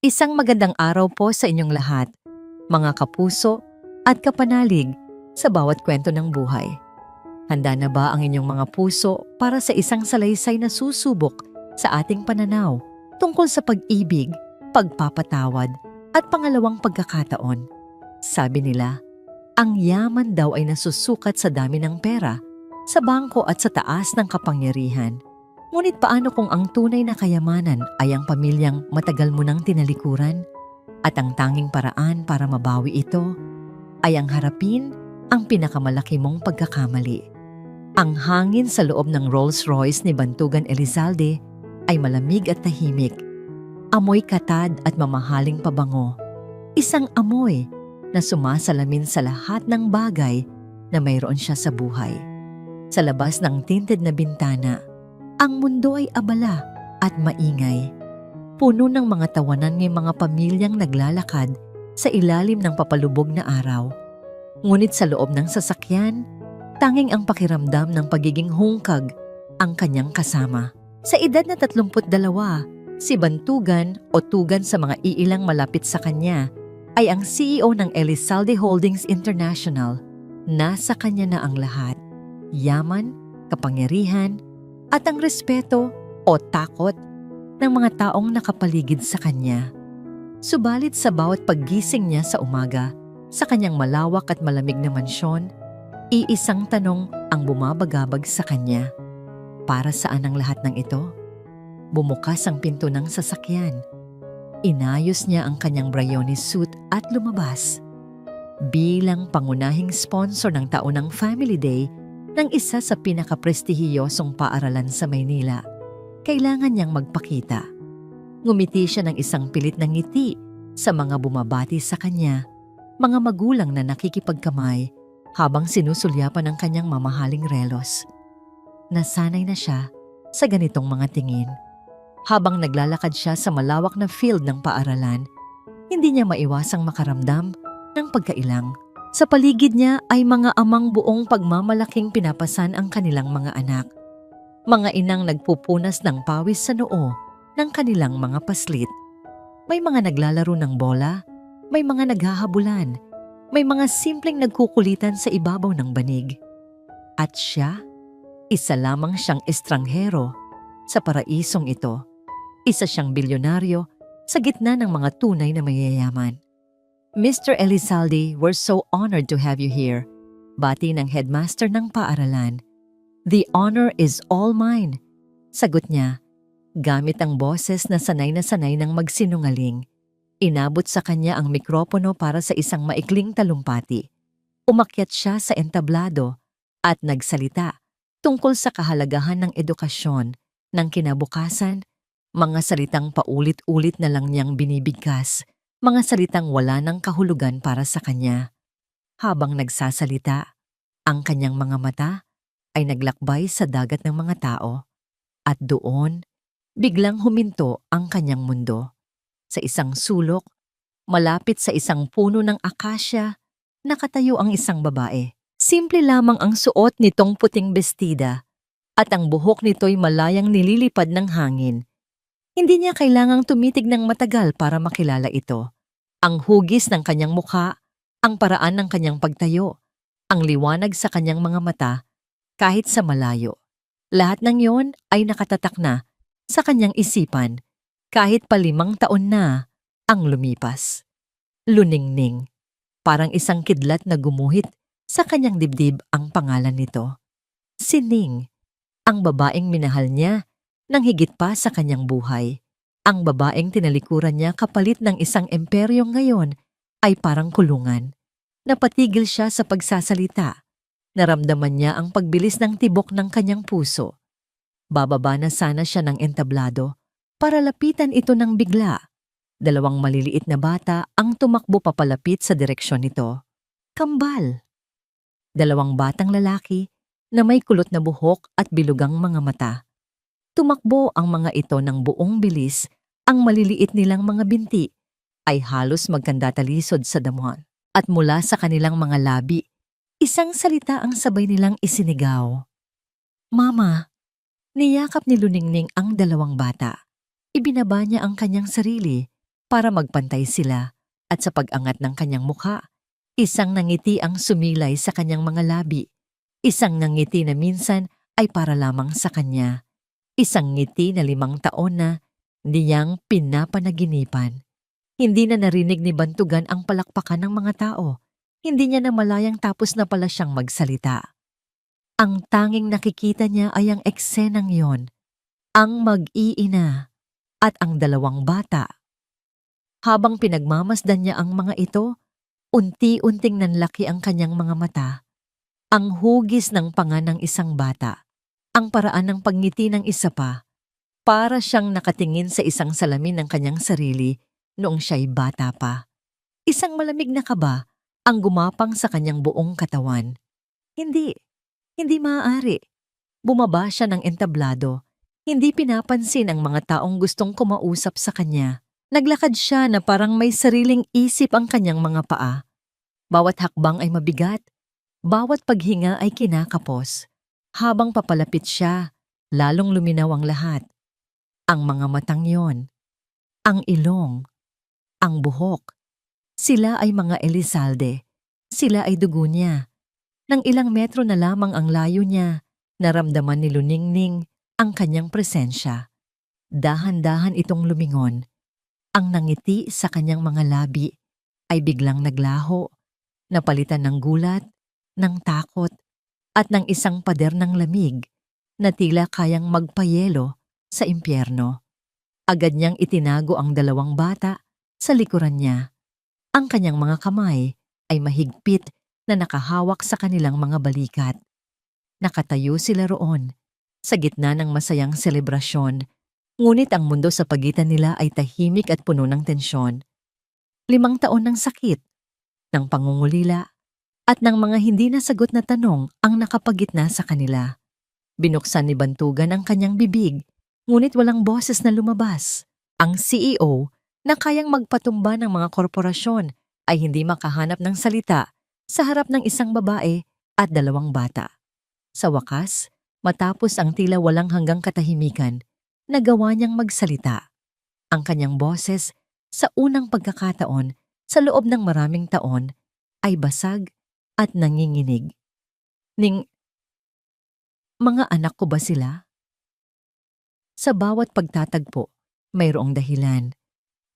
Isang magandang araw po sa inyong lahat, mga kapuso at kapanalig sa bawat kwento ng buhay. Handa na ba ang inyong mga puso para sa isang salaysay na susubok sa ating pananaw tungkol sa pag-ibig, pagpapatawad at pangalawang pagkakataon? Sabi nila, ang yaman daw ay nasusukat sa dami ng pera, sa bangko at sa taas ng kapangyarihan. Ngunit paano kung ang tunay na kayamanan ay ang pamilyang matagal mo nang tinalikuran at ang tanging paraan para mabawi ito ay ang harapin ang pinakamalaki mong pagkakamali? Ang hangin sa loob ng Rolls-Royce ni Bantugan Elizalde ay malamig at tahimik. Amoy katad at mamahaling pabango. Isang amoy na sumasalamin sa lahat ng bagay na mayroon siya sa buhay. Sa labas ng tinted na bintana, ang mundo ay abala at maingay. Puno ng mga tawanan ng mga pamilyang naglalakad sa ilalim ng papalubog na araw. Ngunit sa loob ng sasakyan, tanging ang pakiramdam ng pagiging hungkag ang kanyang kasama. Sa edad na 32, si Bantugan o Tugan sa mga iilang malapit sa kanya ay ang CEO ng Elizalde Holdings International. Nasa kanya na ang lahat. Yaman, kapangyarihan, at ang respeto o takot ng mga taong nakapaligid sa kanya. Subalit sa bawat paggising niya sa umaga, sa kanyang malawak at malamig na mansyon, iisang tanong ang bumabagabag sa kanya. Para saan ang lahat ng ito? Bumukas ang pinto ng sasakyan. Inayos niya ang kanyang Brioni suit at lumabas. Bilang pangunahing sponsor ng taunang Family Day ng isa sa pinakaprestihiyosong paaralan sa Maynila, kailangan niyang magpakita. Ngumiti siya ng isang pilit na ngiti sa mga bumabati sa kanya, mga magulang na nakikipagkamay habang sinusulyapan ng kanyang mamahaling relos. Nasanay na siya sa ganitong mga tingin. Habang naglalakad siya sa malawak na field ng paaralan, hindi niya maiwasang makaramdam ng pagkailang. Sa paligid niya ay mga amang buong pagmamalaking pinapasan ang kanilang mga anak. Mga inang nagpupunas ng pawis sa noo ng kanilang mga paslit. May mga naglalaro ng bola, may mga naghahabulan, may mga simpleng nagkukulitan sa ibabaw ng banig. At siya, isa lamang siyang estranghero sa paraisong ito. Isa siyang bilyonaryo sa gitna ng mga tunay na mayayaman. Mr. Elizalde, we're so honored to have you here. Bati ng headmaster ng paaralan. The honor is all mine. Sagot niya, gamit ang boses na sanay ng magsinungaling. Inabot sa kanya ang mikropono para sa isang maikling talumpati. Umakyat siya sa entablado at nagsalita tungkol sa kahalagahan ng edukasyon, ng kinabukasan, mga salitang paulit-ulit na lang niyang binibigkas, mga salitang wala ng kahulugan para sa kanya. Habang nagsasalita, ang kanyang mga mata ay naglakbay sa dagat ng mga tao. At doon, biglang huminto ang kanyang mundo. Sa isang sulok, malapit sa isang puno ng akasya, nakatayo ang isang babae. Simple lamang ang suot nitong puting bestida at ang buhok nito'y malayang nililipad ng hangin. Hindi niya kailangang tumitig ng matagal para makilala ito. Ang hugis ng kanyang mukha, ang paraan ng kanyang pagtayo, ang liwanag sa kanyang mga mata, kahit sa malayo. Lahat ng yon ay nakatatak na sa kanyang isipan, kahit pa 5 taon na ang lumipas. Luningning, parang isang kidlat na gumuhit sa kanyang dibdib ang pangalan nito. Si Ning, ang babaeng minahal niya nang higit pa sa kanyang buhay. Ang babaeng tinalikuran niya kapalit ng isang imperyo ngayon ay parang kulungan. Napatigil siya sa pagsasalita. Naramdaman niya ang pagbilis ng tibok ng kanyang puso. Bababa na sana siya ng entablado para lapitan ito ng bigla. 2 maliliit na bata ang tumakbo papalapit sa direksyon nito. Kambal. 2 batang lalaki na may kulot na buhok at bilugang mga mata. Tumakbo ang mga ito ng buong bilis, ang maliliit nilang mga binti ay halos magkandatalisod sa damuhan. At mula sa kanilang mga labi, isang salita ang sabay nilang isinigaw. Mama! Niyakap ni Luningning ang 2 bata. Ibinaba niya ang kanyang sarili. para magpantay sila at sa pag-angat ng kanyang mukha, isang nangiti ang sumilay sa kanyang mga labi. Isang nangiti na minsan ay para lamang sa kanya. Isang ngiti na 5 taon na niyang pinapanaginipan. Hindi na narinig ni Bantugan ang palakpakan ng mga tao. Hindi niya namalayang tapos na pala siyang magsalita. Ang tanging nakikita niya ay ang eksenang yon, ang mag-iina at ang 2 bata. Habang pinagmamasdan niya ang mga ito, unti-unting nanlaki ang kanyang mga mata. Ang hugis ng panga ng isang bata, ang paraan ng pagngiti ng isa pa, para siyang nakatingin sa isang salamin ng kanyang sarili noong siya'y bata pa. Isang malamig na kaba ang gumapang sa kanyang buong katawan. Hindi maaari. Bumaba siya ng entablado. Hindi pinapansin ang mga taong gustong kumausap sa kanya. Naglakad siya na parang may sariling isip ang kanyang mga paa. Bawat hakbang ay mabigat. Bawat paghinga ay kinakapos. Habang papalapit siya, lalong luminaw ang lahat. Ang mga matang yon, ang ilong, ang buhok. Sila ay mga Elizalde. Sila ay dugo niya. Nang ilang metro na lamang ang layo niya, naramdaman ni Luningning ang kanyang presensya. Dahan-dahan itong lumingon. Ang nangiti sa kanyang mga labi ay biglang naglaho, napalitan ng gulat, ng takot, at ng isang pader ng lamig na tila kayang magpayelo sa impyerno. Agad niyang itinago ang 2 bata sa likuran niya. Ang kanyang mga kamay ay mahigpit na nakahawak sa kanilang mga balikat. Nakatayo sila roon, sa gitna ng masayang selebrasyon, ngunit ang mundo sa pagitan nila ay tahimik at puno ng tensyon. 5 taon ng sakit, ng pangungulila, at ng mga hindi nasagot na tanong ang nakapagitna sa kanila. Binuksan ni Bantugan ang kanyang bibig, ngunit walang boses na lumabas. Ang CEO, na kayang magpatumba ng mga korporasyon, ay hindi makahanap ng salita sa harap ng isang babae at 2 bata. Sa wakas, matapos ang tila walang hanggang katahimikan, nagawa niyang magsalita. Ang kanyang boses, sa unang pagkakataon, sa loob ng maraming taon, ay basag at nanginginig. Mga anak ko ba sila? Sa bawat pagtatagpo, mayroong dahilan.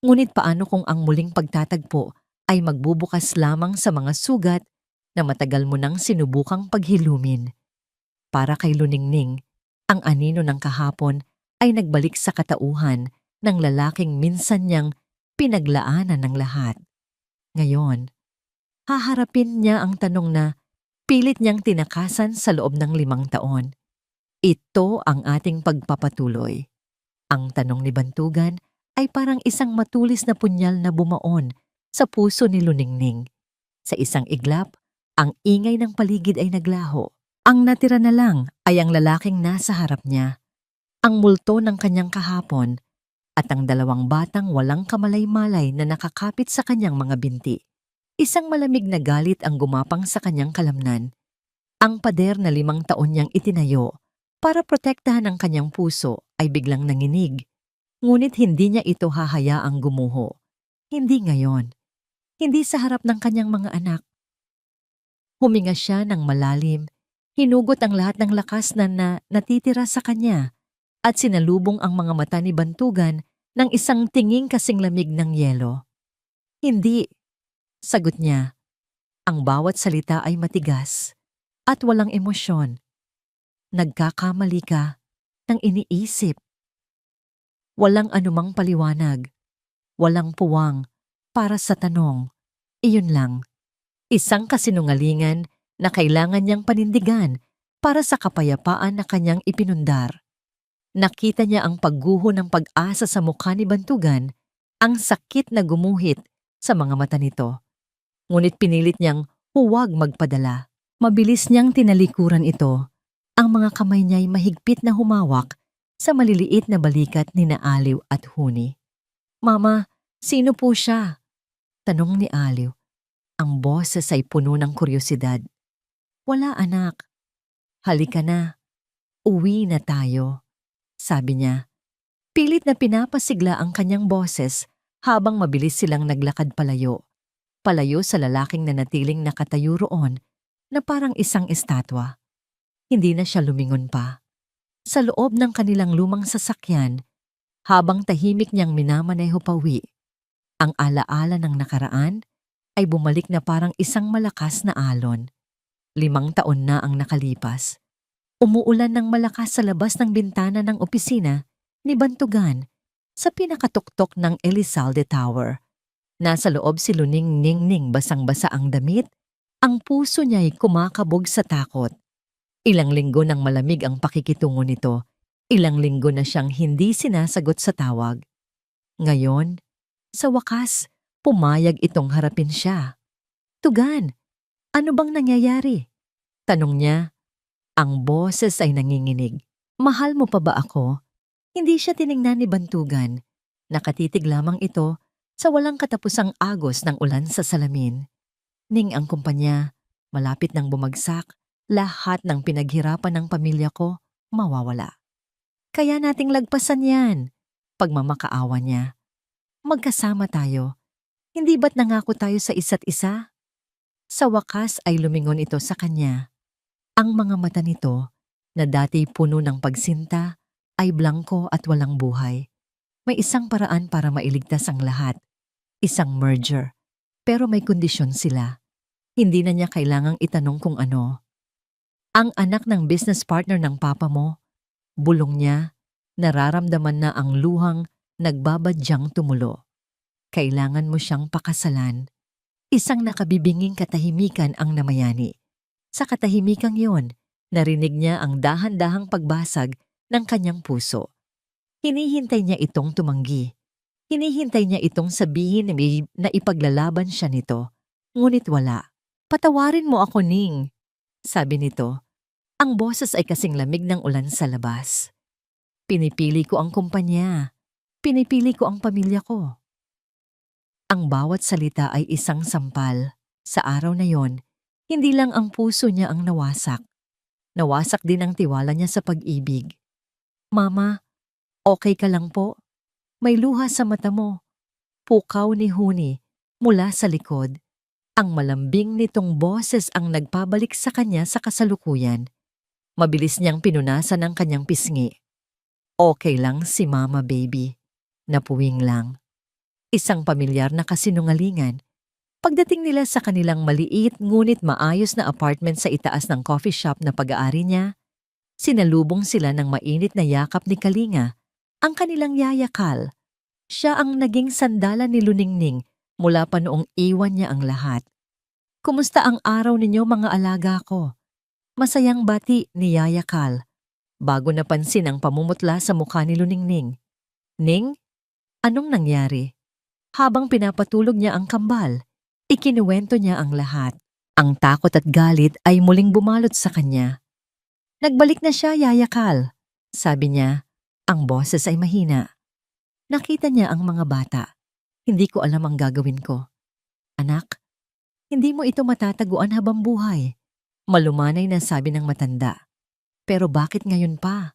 Ngunit paano kung ang muling pagtatagpo ay magbubukas lamang sa mga sugat na matagal mo nang sinubukang paghilumin? Para kay Luningning, ang anino ng kahapon ay nagbalik sa katauhan ng lalaking minsan niyang pinaglaanan ng lahat. Ngayon, haharapin niya ang tanong na pilit niyang tinakasan sa loob ng 5 taon. Ito ang ating pagpapatuloy. Ang tanong ni Bantugan ay parang isang matulis na punyal na bumaon sa puso ni Luningning. Sa isang iglap, ang ingay ng paligid ay naglaho. Ang natira na lang ay ang lalaking nasa harap niya, ang multo ng kanyang kahapon, at ang 2 batang walang kamalay-malay na nakakapit sa kanyang mga binti. Isang malamig na galit ang gumapang sa kanyang kalamnan. Ang pader na 5 taon niyang itinayo para protektahan ang kanyang puso ay biglang nanginig. Ngunit hindi niya ito hahayaang gumuho. Hindi ngayon. Hindi sa harap ng kanyang mga anak. Huminga siya ng malalim, hinugot ang lahat ng lakas na natitira sa kanya, at sinalubong ang mga mata ni Bantugan ng isang tinging kasing lamig ng yelo. Hindi, sagot niya. Ang bawat salita ay matigas at walang emosyon. Nagkakamali ka ng iniisip. Walang anumang paliwanag, walang puwang para sa tanong. Iyon lang, isang kasinungalingan na kailangan niyang panindigan para sa kapayapaan na kanyang ipinundar. Nakita niya ang pagguho ng pag-asa sa mukha ni Bantugan, ang sakit na gumuhit sa mga mata nito. Ngunit pinilit niyang huwag magpadala. Mabilis niyang tinalikuran ito. Ang mga kamay niya'y mahigpit na humawak sa maliliit na balikat ni Aliw at Huni. Mama, sino po siya? Tanong ni Aliw. Ang boses ay puno ng kuryosidad. Wala anak. Halika na. Uwi na tayo. Sabi niya. Pilit na pinapasigla ang kanyang boses habang mabilis silang naglakad palayo. Palayo sa lalaking nanatiling nakatayo roon na parang isang estatwa. Hindi na siya lumingon pa. Sa loob ng kanilang lumang sasakyan, habang tahimik niyang minamaneho pauwi, ang alaala ng nakaraan ay bumalik na parang isang malakas na alon. 5 taon na ang nakalipas. Umuulan ng malakas sa labas ng bintana ng opisina ni Bantugan sa pinakatuktok ng Elizalde Tower. Nasa loob si Luning Ningning basang-basa ang damit, ang puso niya'y kumakabog sa takot. Ilang linggo nang malamig ang pakikitungo nito, ilang linggo na siyang hindi sinasagot sa tawag. Ngayon, sa wakas, pumayag itong harapin siya. Tugan, ano bang nangyayari? Tanong niya. Ang boses ay nanginginig. Mahal mo pa ba ako? Hindi siya tiningnan ni Bantugan. Nakatitig lamang ito sa walang katapusang agos ng ulan sa salamin. Ning ang kumpanya, malapit nang bumagsak, lahat ng pinaghirapan ng pamilya ko, mawawala. Kaya nating lagpasan yan, pagmamakaawa niya. Magkasama tayo. Hindi ba't nangako tayo sa isa't isa? Sa wakas ay lumingon ito sa kanya. Ang mga mata nito, na dati puno ng pagsinta, ay blangko at walang buhay. May isang paraan para mailigtas ang lahat. Isang merger. Pero may kondisyon sila. Hindi na niya kailangang itanong kung ano. Ang anak ng business partner ng papa mo, bulong niya, nararamdaman na ang luhang nagbabadyang tumulo. Kailangan mo siyang pakasalan. Isang nakabibinging katahimikan ang namayani. Sa katahimikang yon, narinig niya ang dahan-dahang pagbasag ng kanyang puso. Hinihintay niya itong tumanggi. Hinihintay niya itong sabihin na ipaglalaban siya nito. Ngunit wala. Patawarin mo ako, Ning, sabi nito. Ang boses ay kasing lamig ng ulan sa labas. Pinipili ko ang kumpanya. Pinipili ko ang pamilya ko. Ang bawat salita ay isang sampal. Sa araw na yon, hindi lang ang puso niya ang nawasak. Nawasak din ang tiwala niya sa pag-ibig. Mama, okay ka lang po? May luha sa mata mo. Pukaw ni Huni mula sa likod. Ang malambing nitong boses ang nagpabalik sa kanya sa kasalukuyan. Mabilis niyang pinunasan ang kanyang pisngi. Okay lang si Mama Baby. Napuwing lang. Isang pamilyar na kasinungalingan. Pagdating nila sa kanilang maliit ngunit maayos na apartment sa itaas ng coffee shop na pag-aari niya, sinalubong sila ng mainit na yakap ni Kalinga, ang kanilang yaya Kal. Siya ang naging sandalan ni Luningning mula pa noong iwan niya ang lahat. Kumusta ang araw ninyo mga alaga ko? Masayang bati ni Yaya Kal, bago napansin ang pamumutla sa mukha ni Luningning. Ning, anong nangyari? Habang pinapatulog niya ang kambal, ikinuwento niya ang lahat. Ang takot at galit ay muling bumalot sa kanya. Nagbalik na siya, Yaya Kal, sabi niya. Ang boses ay mahina. Nakita niya ang mga bata. Hindi ko alam ang gagawin ko. Anak, hindi mo ito matataguan habang buhay. Malumanay na sabi ng matanda. Pero bakit ngayon pa?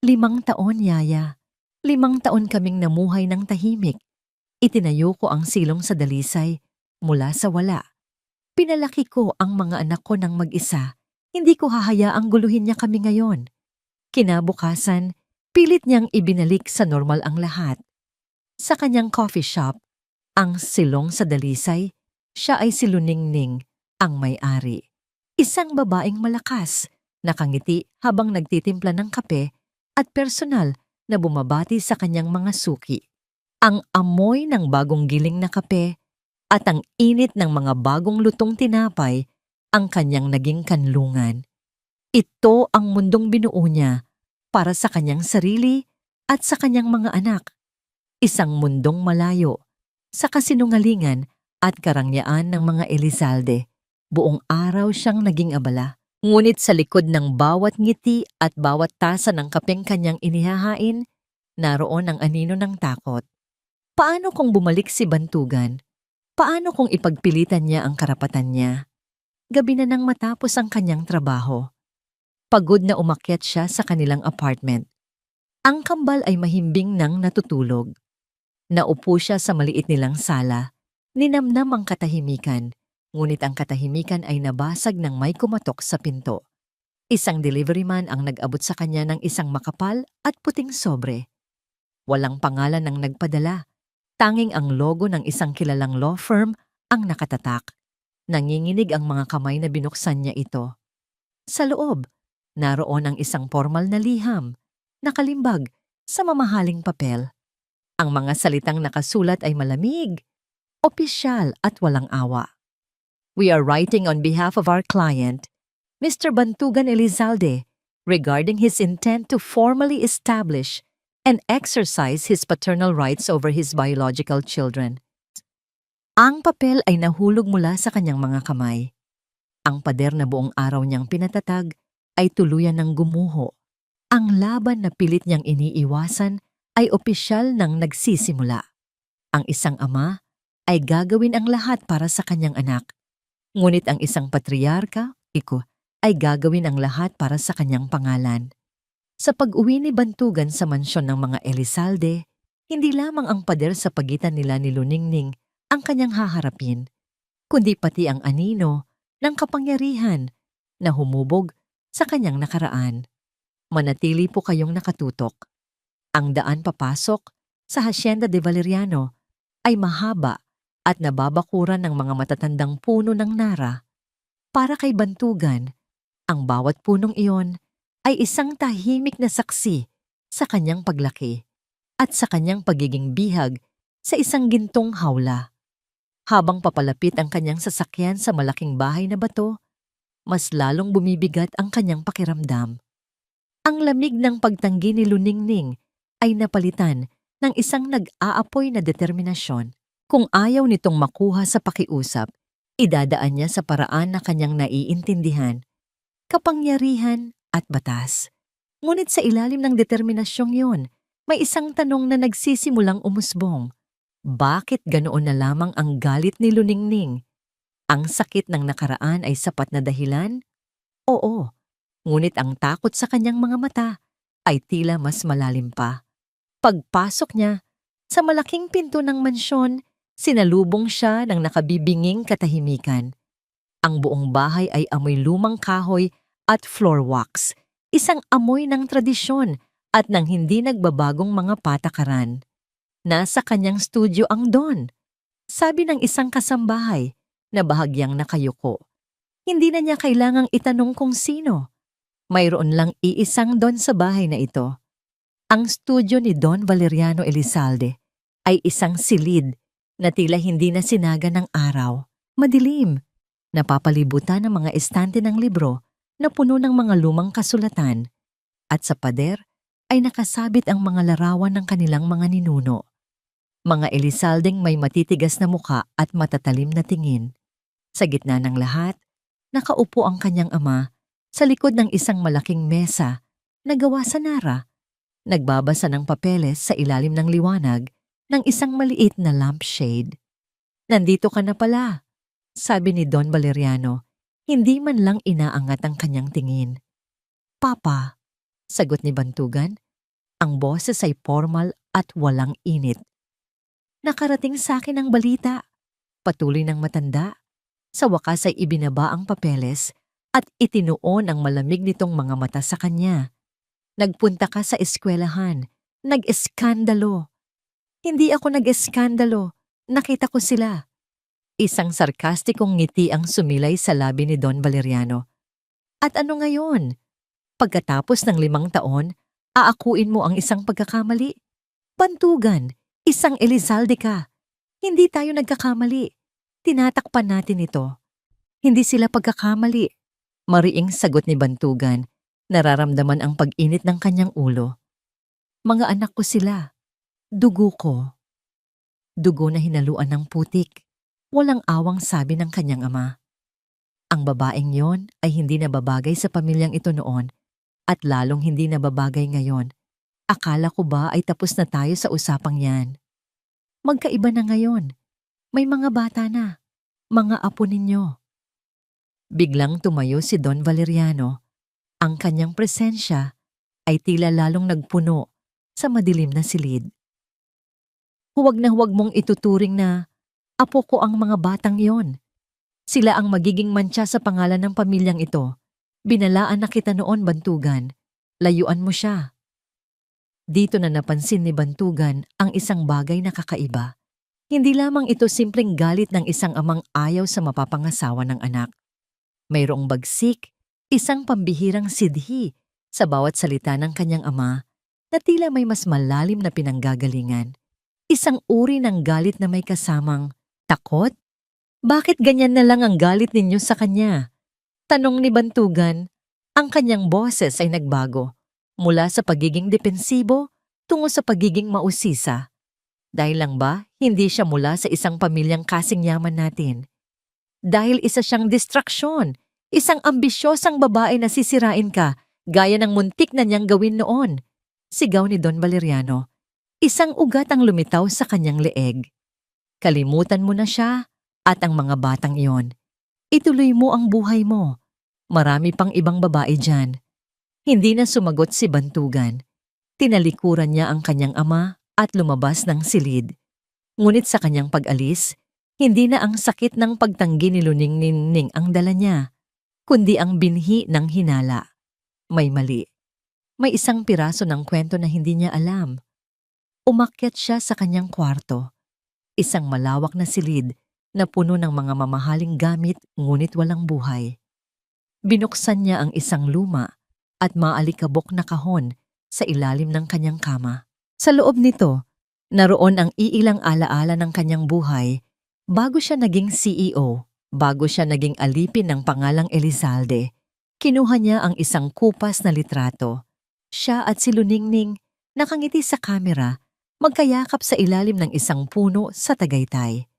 5 taon, Yaya. 5 taon kaming namuhay ng tahimik. Itinayo ko ang silong sa dalisay mula sa wala. Pinalaki ko ang mga anak ko ng mag-isa. Hindi ko hahayaang guluhin niya kami ngayon. Kinabukasan, pilit niyang ibinalik sa normal ang lahat. Sa kanyang coffee shop, ang silong sa dalisay, siya ay si Luningning, ang may-ari. Isang babaeng malakas, nakangiti habang nagtitimpla ng kape at personal na bumabati sa kanyang mga suki. Ang amoy ng bagong giling na kape at ang init ng mga bagong lutong tinapay ang kanyang naging kanlungan. Ito ang mundong binuo niya para sa kanyang sarili at sa kanyang mga anak. Isang mundong malayo sa kasinungalingan at karangyaan ng mga Elizalde. Buong araw siyang naging abala. Ngunit sa likod ng bawat ngiti at bawat tasa ng kapeng kanyang inihahain, naroon ang anino ng takot. Paano kung bumalik si Bantugan? Paano kung ipagpilitan niya ang karapatan niya? Gabi na nang matapos ang kanyang trabaho. Pagod na umakyat siya sa kanilang apartment. Ang kambal ay mahimbing nang natutulog. Naupo siya sa maliit nilang sala. Ninamnam ang katahimikan, ngunit ang katahimikan ay nabasag nang may kumatok sa pinto. Isang delivery man ang nag-abot sa kanya ng isang makapal at puting sobre. Walang pangalan ng nagpadala. Tanging ang logo ng isang kilalang law firm ang nakatatak. Nanginginig ang mga kamay na binuksan niya ito. Sa loob, naroon ang isang formal na liham, nakalimbag sa mamahaling papel. Ang mga salitang nakasulat ay malamig, opisyal at walang awa. We are writing on behalf of our client, Mr. Bantugan Elizalde, regarding his intent to formally establish and exercise his paternal rights over his biological children. Ang papel ay nahulog mula sa kanyang mga kamay. Ang pader na buong araw niyang pinatatag ay tuluyan ng gumuho. Ang laban na pilit niyang iniiwasan ay opisyal nang nagsisimula. Ang isang ama ay gagawin ang lahat para sa kanyang anak. Ngunit ang isang patriarka, ay gagawin ang lahat para sa kanyang pangalan. Sa pag-uwi ni Bantugan sa mansyon ng mga Elizalde, hindi lamang ang pader sa pagitan nila ni Luningning ang kanyang haharapin, kundi pati ang anino ng kapangyarihan na humubog sa kanyang nakaraan. Manatili po kayong nakatutok. Ang daan papasok sa Hacienda de Valeriano ay mahaba at nababakuran ng mga matatandang puno ng nara. Para kay Bantugan, ang bawat punong iyon ay isang tahimik na saksi sa kanyang paglaki at sa kanyang pagiging bihag sa isang gintong hawla. Habang papalapit ang kanyang sasakyan sa malaking bahay na bato, mas lalong bumibigat ang kanyang pakiramdam. Ang lamig ng pagtanggi ni Luningning ay napalitan ng isang nag-aapoy na determinasyon. Kung ayaw nitong makuha sa pakiusap, idadaan niya sa paraan na kanyang naiintindihan, kapangyarihan at batas. Ngunit sa ilalim ng determinasyong yon, may isang tanong na nagsisimulang umusbong. Bakit ganoon na lamang ang galit ni Luningning? Ang sakit ng nakaraan ay sapat na dahilan? Oo, ngunit ang takot sa kanyang mga mata ay tila mas malalim pa. Pagpasok niya sa malaking pinto ng mansyon, sinalubong siya ng nakabibinging katahimikan. Ang buong bahay ay amoy lumang kahoy at floor wax, isang amoy ng tradisyon at ng hindi nagbabagong mga patakaran. Nasa kanyang studio ang Don, sabi ng isang kasambahay na bahagyang nakayuko. Hindi na niya kailangang itanong kung sino. Mayroon lang iisang Don sa bahay na ito. Ang studio ni Don Valeriano Elizalde ay isang silid na tila hindi na sinaga ng araw. Madilim, napapalibutan ng mga estante ng libro na puno ng mga lumang kasulatan, at sa pader ay nakasabit ang mga larawan ng kanilang mga ninuno. Mga Elizaldeng may matitigas na muka at matatalim na tingin. Sa gitna ng lahat, nakaupo ang kanyang ama sa likod ng isang malaking mesa na gawa sa nara, nagbabasa ng papeles sa ilalim ng liwanag ng isang maliit na lampshade. Nandito ka na pala, sabi ni Don Valeriano, hindi man lang inaangat ang kanyang tingin. Papa, sagot ni Bantugan, ang boses ay formal at walang init. Nakarating sa akin ang balita, patuloy ng matanda. Sa wakas ay ibinaba ang papeles at itinuon ang malamig nitong mga mata sa kanya. Nagpunta ka sa eskwelahan, nag-eskandalo. Hindi ako nag-eskandalo, nakita ko sila. Isang sarkastikong ngiti ang sumilay sa labi ni Don Valeriano. At ano ngayon? Pagkatapos ng 5 taon, aakuin mo ang isang pagkakamali? Bantugan, isang Elizalde ka. Hindi tayo nagkakamali. Tinatakpan natin ito. Hindi sila pagkakamali. Mariing sagot ni Bantugan. Nararamdaman ang pag-init ng kanyang ulo. Mga anak ko sila. Dugo ko. Dugo na hinaluan ng putik. Walang awang sabi ng kanyang ama. Ang babaeng yon ay hindi nababagay sa pamilyang ito noon at lalong hindi nababagay ngayon. Akala ko ba ay tapos na tayo sa usapang yan? Magkaiba na ngayon. May mga bata na. Mga apo ninyo. Biglang tumayo si Don Valeriano. Ang kanyang presensya ay tila lalong nagpuno sa madilim na silid. Huwag na huwag mong ituturing na apo ko ang mga batang iyon. Sila ang magiging mantsa sa pangalan ng pamilyang ito. Binalaan na kita noon, Bantugan. Layuan mo siya. Dito na napansin ni Bantugan ang isang bagay na kakaiba. Hindi lamang ito simpleng galit ng isang amang ayaw sa mapapangasawa ng anak. Mayroong bagsik, isang pambihirang sidhi sa bawat salita ng kanyang ama na tila may mas malalim na pinanggagalingan. Isang uri ng galit na may kasamang takot? Bakit ganyan na lang ang galit ninyo sa kanya? Tanong ni Bantugan. Ang kanyang boses ay nagbago mula sa pagiging depensibo tungo sa pagiging mausisa. Dahil lang ba hindi siya mula sa isang pamilyang kasing yaman natin? Dahil isa siyang distraksyon, isang ambisyosang babae na sisirain ka gaya ng muntik na niyang gawin noon. Sigaw ni Don Valeriano. Isang ugat ang lumitaw sa kanyang leeg. Kalimutan mo na siya at ang mga batang iyon. Ituloy mo ang buhay mo. Marami pang ibang babae dyan. Hindi na sumagot si Bantugan. Tinalikuran niya ang kanyang ama at lumabas ng silid. Ngunit sa kanyang pag-alis, hindi na ang sakit ng pagtanggi ni Luningning ang dala niya, kundi ang binhi ng hinala. May mali. May isang piraso ng kwento na hindi niya alam. Umakyat siya sa kanyang kwarto. Isang malawak na silid na puno ng mga mamahaling gamit ngunit walang buhay. Binuksan niya ang isang luma at maalikabok na kahon sa ilalim ng kanyang kama. Sa loob nito, naroon ang iilang alaala ng kanyang buhay bago siya naging CEO, bago siya naging alipin ng pangalang Elizalde. Kinuha niya ang isang kupas na litrato. Siya at si Luningning nakangiti sa kamera, magkayakap sa ilalim ng isang puno sa Tagaytay.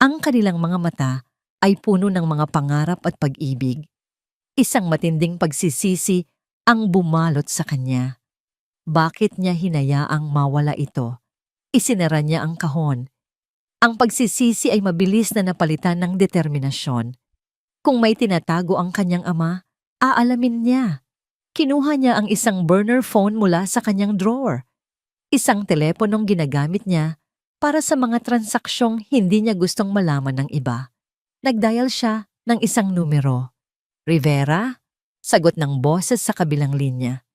Ang kanilang mga mata ay puno ng mga pangarap at pag-ibig. Isang matinding pagsisisi ang bumalot sa kanya. Bakit niya hinayaang mawala ito? Isinara niya ang kahon. Ang pagsisisi ay mabilis na napalitan ng determinasyon. Kung may tinatago ang kanyang ama, aalamin niya. Kinuha niya ang isang burner phone mula sa kanyang drawer. Isang teleponong ginagamit niya para sa mga transaksyong hindi niya gustong malaman ng iba. Nagdial siya ng isang numero. Rivera? Sagot ng boses sa kabilang linya.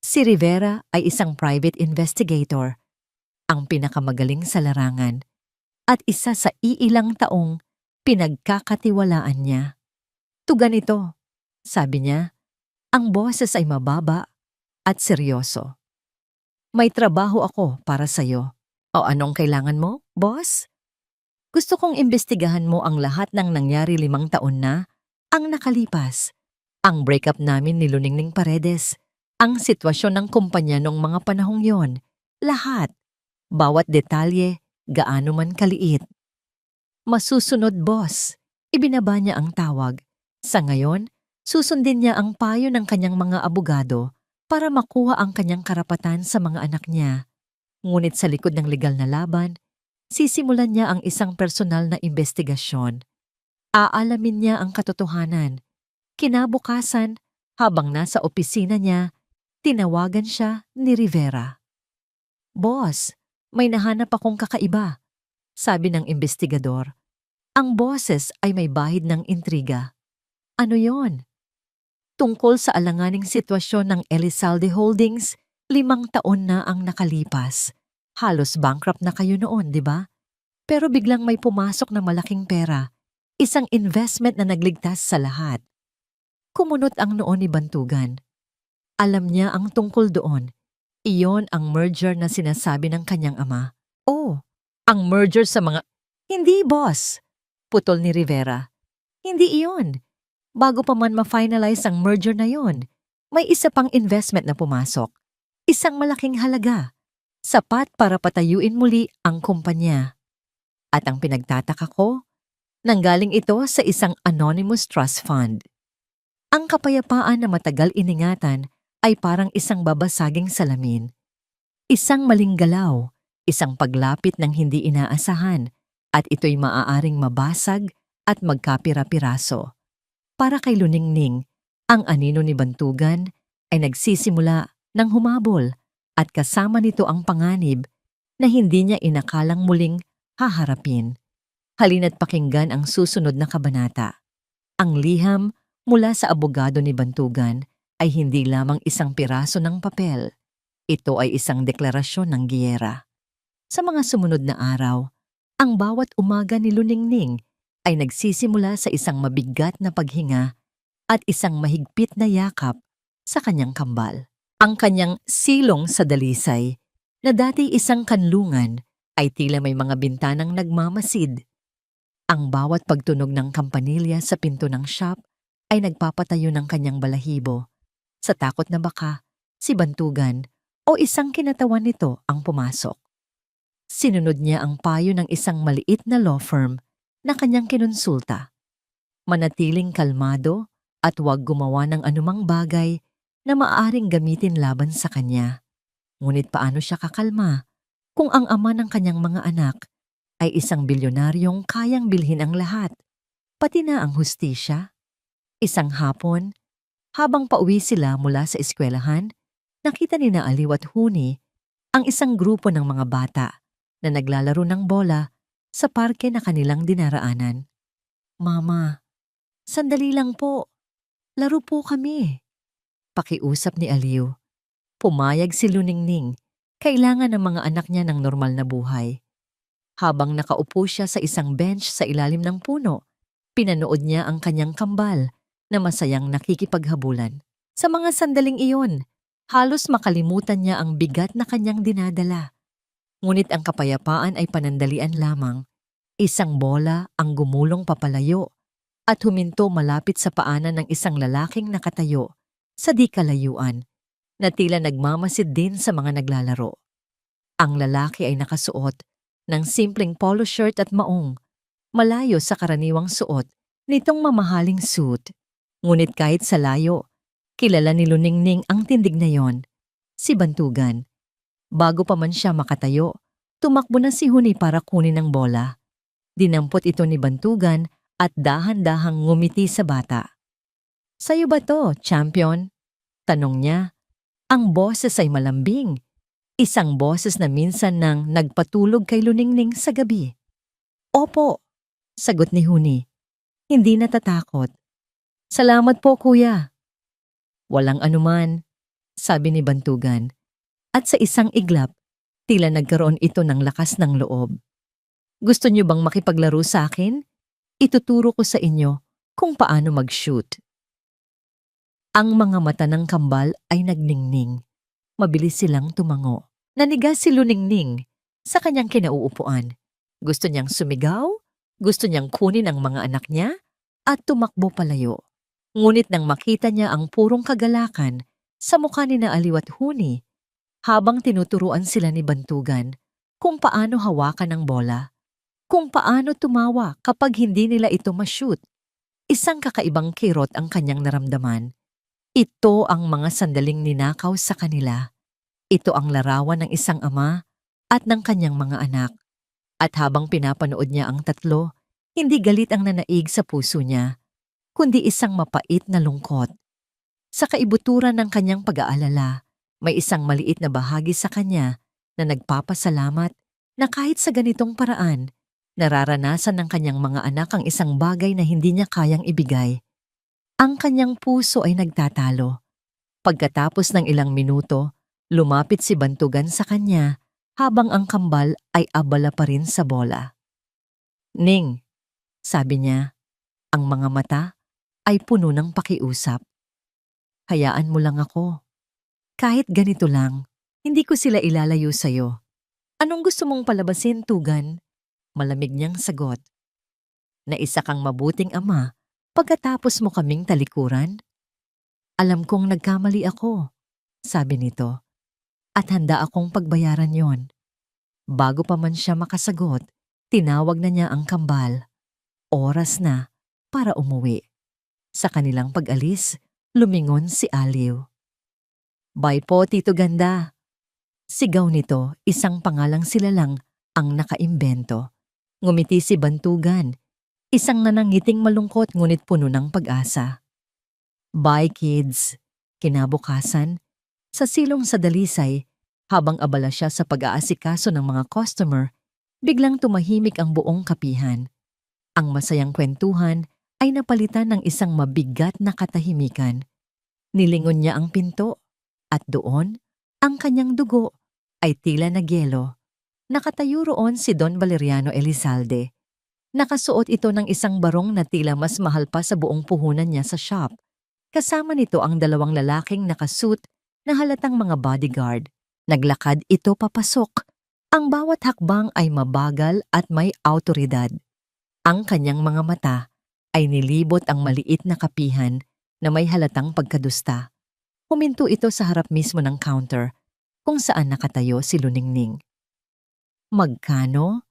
Si Rivera ay isang private investigator, ang pinakamagaling sa larangan, at isa sa iilang taong pinagkakatiwalaan niya. Tugan ito, sabi niya. Ang boses ay mababa at seryoso. May trabaho ako para sa'yo. O anong kailangan mo, boss? Gusto kong imbestigahan mo ang lahat ng nangyari 5 taon na ang nakalipas. Ang breakup namin ni Luningning Paredes, ang sitwasyon ng kumpanya noong mga panahong yon, lahat. Bawat detalye, gaano man kaliit. Masusunod, boss. Ibinaba niya ang tawag. Sa ngayon, susundin niya ang payo ng kanyang mga abogado para makuha ang kanyang karapatan sa mga anak niya. Ngunit sa likod ng legal na laban, sisimulan niya ang isang personal na investigasyon. Aalamin niya ang katotohanan. Kinabukasan, habang nasa opisina niya, tinawagan siya ni Rivera. Boss, may nahanap akong kakaiba, sabi ng investigador. Ang boses ay may bahid ng intriga. Ano yon? Tungkol sa alanganing sitwasyon ng Elizalde Holdings, 5 taon na ang nakalipas. Halos bankrupt na kayo noon, di ba? Pero biglang may pumasok na malaking pera, isang investment na nagligtas sa lahat. Kumunot ang noo ni Bantugan. Alam niya ang tungkol doon. Iyon ang merger na sinasabi ng kanyang ama. Oh, ang merger sa mga... Hindi, boss! Putol ni Rivera. Hindi iyon. Bago pa man ma-finalize ang merger na yon, may isa pang investment na pumasok. Isang malaking halaga. Sapat para patayuin muli ang kumpanya. At ang pinagtataka ko, nanggaling ito sa isang anonymous trust fund. Ang kapayapaan na matagal iningatan ay parang isang babasaging salamin. Isang maling galaw, isang paglapit ng hindi inaasahan, at ito'y maaaring mabasag at magkapira-piraso. Para kay Luningning, ang anino ni Bantugan ay nagsisimula ng humabol at kasama nito ang panganib na hindi niya inakalang muling haharapin. Halina't pakinggan ang susunod na kabanata. Ang liham mula sa abogado ni Bantugan ay hindi lamang isang piraso ng papel. Ito ay isang deklarasyon ng giyera. Sa mga sumunod na araw, ang bawat umaga ni Luningning ay nagsisimula sa isang mabigat na paghinga at isang mahigpit na yakap sa kanyang kambal. Ang kanyang silong sa dalisay, na dati isang kanlungan, ay tila may mga bintanang nagmamasid. Ang bawat pagtunog ng kampanilya sa pinto ng shop ay nagpapatayo ng kanyang balahibo. Sa takot na baka, si Bantugan o isang kinatawan nito ang pumasok. Sinunod niya ang payo ng isang maliit na law firm na kanyang kinonsulta. Manatiling kalmado at huwag gumawa ng anumang bagay na maaaring gamitin laban sa kanya. Ngunit paano siya kakalma kung ang ama ng kanyang mga anak ay isang bilyonaryong kayang bilhin ang lahat, pati na ang hustisya? Isang hapon, habang pauwi sila mula sa eskwelahan, nakita ni na Aliw at Huni ang isang grupo ng mga bata na naglalaro ng bola sa parke na kanilang dinaraanan. "Mama, sandali lang po. Laro po kami." Pakiusap ni Aliw. Pumayag si Luningning. Kailangan ng mga anak niya ng normal na buhay. Habang nakaupo siya sa isang bench sa ilalim ng puno, pinanood niya ang kanyang kambal na masayang nakikipaghabulan. Sa mga sandaling iyon, halos makalimutan niya ang bigat na kanyang dinadala. Ngunit ang kapayapaan ay panandalian lamang. Isang bola ang gumulong papalayo at huminto malapit sa paanan ng isang lalaking nakatayo sa di kalayuan na tila nagmamasid din sa mga naglalaro. Ang lalaki ay nakasuot ng simpleng polo shirt at maong, malayo sa karaniwang suot nitong mamahaling suit. Ngunit kahit sa layo, kilala ni Luningning ang tindig na yon, si Bantugan. Bago pa man siya makatayo, tumakbo na si Huni para kunin ang bola. Dinampot ito ni Bantugan at dahan-dahang ngumiti sa bata. "Sa'yo ba to, champion?" tanong niya. Ang boses ay malambing. Isang boses na minsan nang nagpatulog kay Luningning sa gabi. "Opo," sagot ni Huni. Hindi natatakot. "Salamat po, kuya." "Walang anuman," sabi ni Bantugan. At sa isang iglap, tila nagkaroon ito ng lakas ng loob. "Gusto niyo bang makipaglaro sa akin? Ituturo ko sa inyo kung paano mag-shoot." Ang mga mata ng kambal ay nagningning. Mabilis silang tumango. Nanigas si Luningning sa kanyang kinauupuan. Gusto niyang sumigaw, gusto niyang kunin ang mga anak niya, at tumakbo palayo. Ngunit nang makita niya ang purong kagalakan sa mukha ni na Aliw at Huni, habang tinuturuan sila ni Bantugan kung paano hawakan ang bola, kung paano tumawa kapag hindi nila ito ma-shoot, isang kakaibang kirot ang kanyang naramdaman. Ito ang mga sandaling ninakaw sa kanila. Ito ang larawan ng isang ama at ng kanyang mga anak. At habang pinapanood niya ang tatlo, hindi galit ang nanaig sa puso niya, kundi isang mapait na lungkot. Sa kaibuturan ng kanyang pag-aalala, may isang maliit na bahagi sa kanya na nagpapasalamat na kahit sa ganitong paraan, nararanasan ng kanyang mga anak ang isang bagay na hindi niya kayang ibigay. Ang kanyang puso ay nagtatalo. Pagkatapos ng ilang minuto, lumapit si Bantugan sa kanya habang ang kambal ay abala pa rin sa bola. "Ning," sabi niya, ang mga mata ay puno ng pakiusap. "Hayaan mo lang ako. Kahit ganito lang, hindi ko sila ilalayo sa'yo. Anong gusto mong palabasin, Tugan?" Malamig niyang sagot. "Na isa kang mabuting ama pagkatapos mo kaming talikuran?" "Alam kong nagkamali ako," sabi nito, "at handa akong pagbayaran yon." Bago pa man siya makasagot, tinawag na niya ang kambal. Oras na para umuwi. Sa kanilang pag-alis, lumingon si Aliw. "Bye po, Tito Ganda." Sigaw nito, isang pangalang sila lang ang nakaimbento. Ngumiti si Bantugan, isang nanangiting malungkot ngunit puno ng pag-asa. "Bye, kids." Kinabukasan, sa silong sa dalisay, Habang abala siya sa pag-aasikaso ng mga customer, biglang tumahimik ang buong kapihan. Ang masayang kwentuhan ay napalitan ng isang mabigat na katahimikan. Nilingon niya ang pinto at doon, ang kanyang dugo ay tila nagyelo. Nakatayo roon si Don Valeriano Elizalde. Nakasuot ito ng isang barong na tila mas mahal pa sa buong puhunan niya sa shop. Kasama nito ang dalawang lalaking nakasuit na halatang mga bodyguard. Naglakad ito papasok. Ang bawat hakbang ay mabagal at may awtoridad. Ang kanyang mga mata ay nilibot ang maliit na kapihan na may halatang pagkadusta. Huminto ito sa harap mismo ng counter kung saan nakatayo si Luningning. Magkano?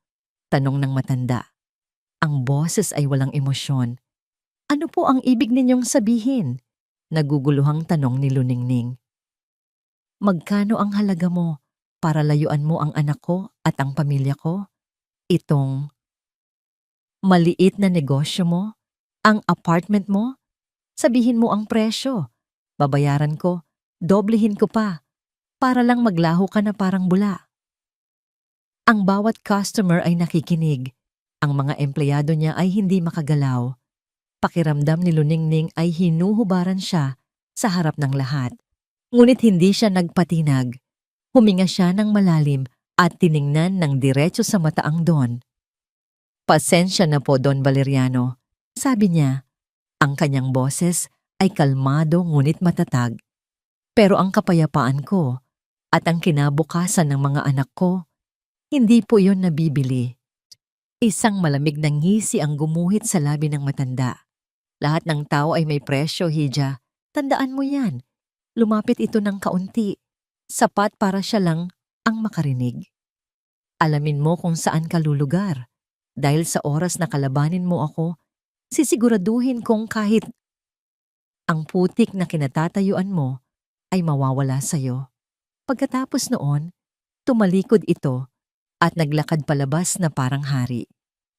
Tanong ng matanda. Ang boses ay walang emosyon. Ano po ang ibig ninyong sabihin? Naguguluhang tanong ni Luningning. Magkano ang halaga mo para layuan mo ang anak ko at ang pamilya ko? Itong maliit na negosyo mo? Ang apartment mo? Sabihin mo ang presyo. Babayaran ko, doblehin ko pa, para lang maglaho ka na parang bula. Ang bawat customer ay nakikinig. Ang mga empleyado niya ay hindi makagalaw. Pakiramdam ni Luningning ay hinuhubaran siya sa harap ng lahat. Ngunit hindi siya nagpatinag. Huminga siya ng malalim at tiningnan ng diretso sa mata ang Don. Pasensya na po, Don Valeriano. Sabi niya, ang kanyang boses ay kalmado ngunit matatag. Pero ang kapayapaan ko at ang kinabukasan ng mga anak ko, hindi po yon nabibili. Isang malamig na ngisi ang gumuhit sa labi ng matanda. Lahat ng tao ay may presyo, Hija. Tandaan mo yan. Lumapit ito ng kaunti. Sapat para siya lang ang makarinig. Alamin mo kung saan ka lulugar. Dahil sa oras na kalabanin mo ako, sisiguraduhin kong kahit ang putik na kinatatayuan mo ay mawawala sa'yo. Pagkatapos noon, tumalikod ito at naglakad palabas na parang hari.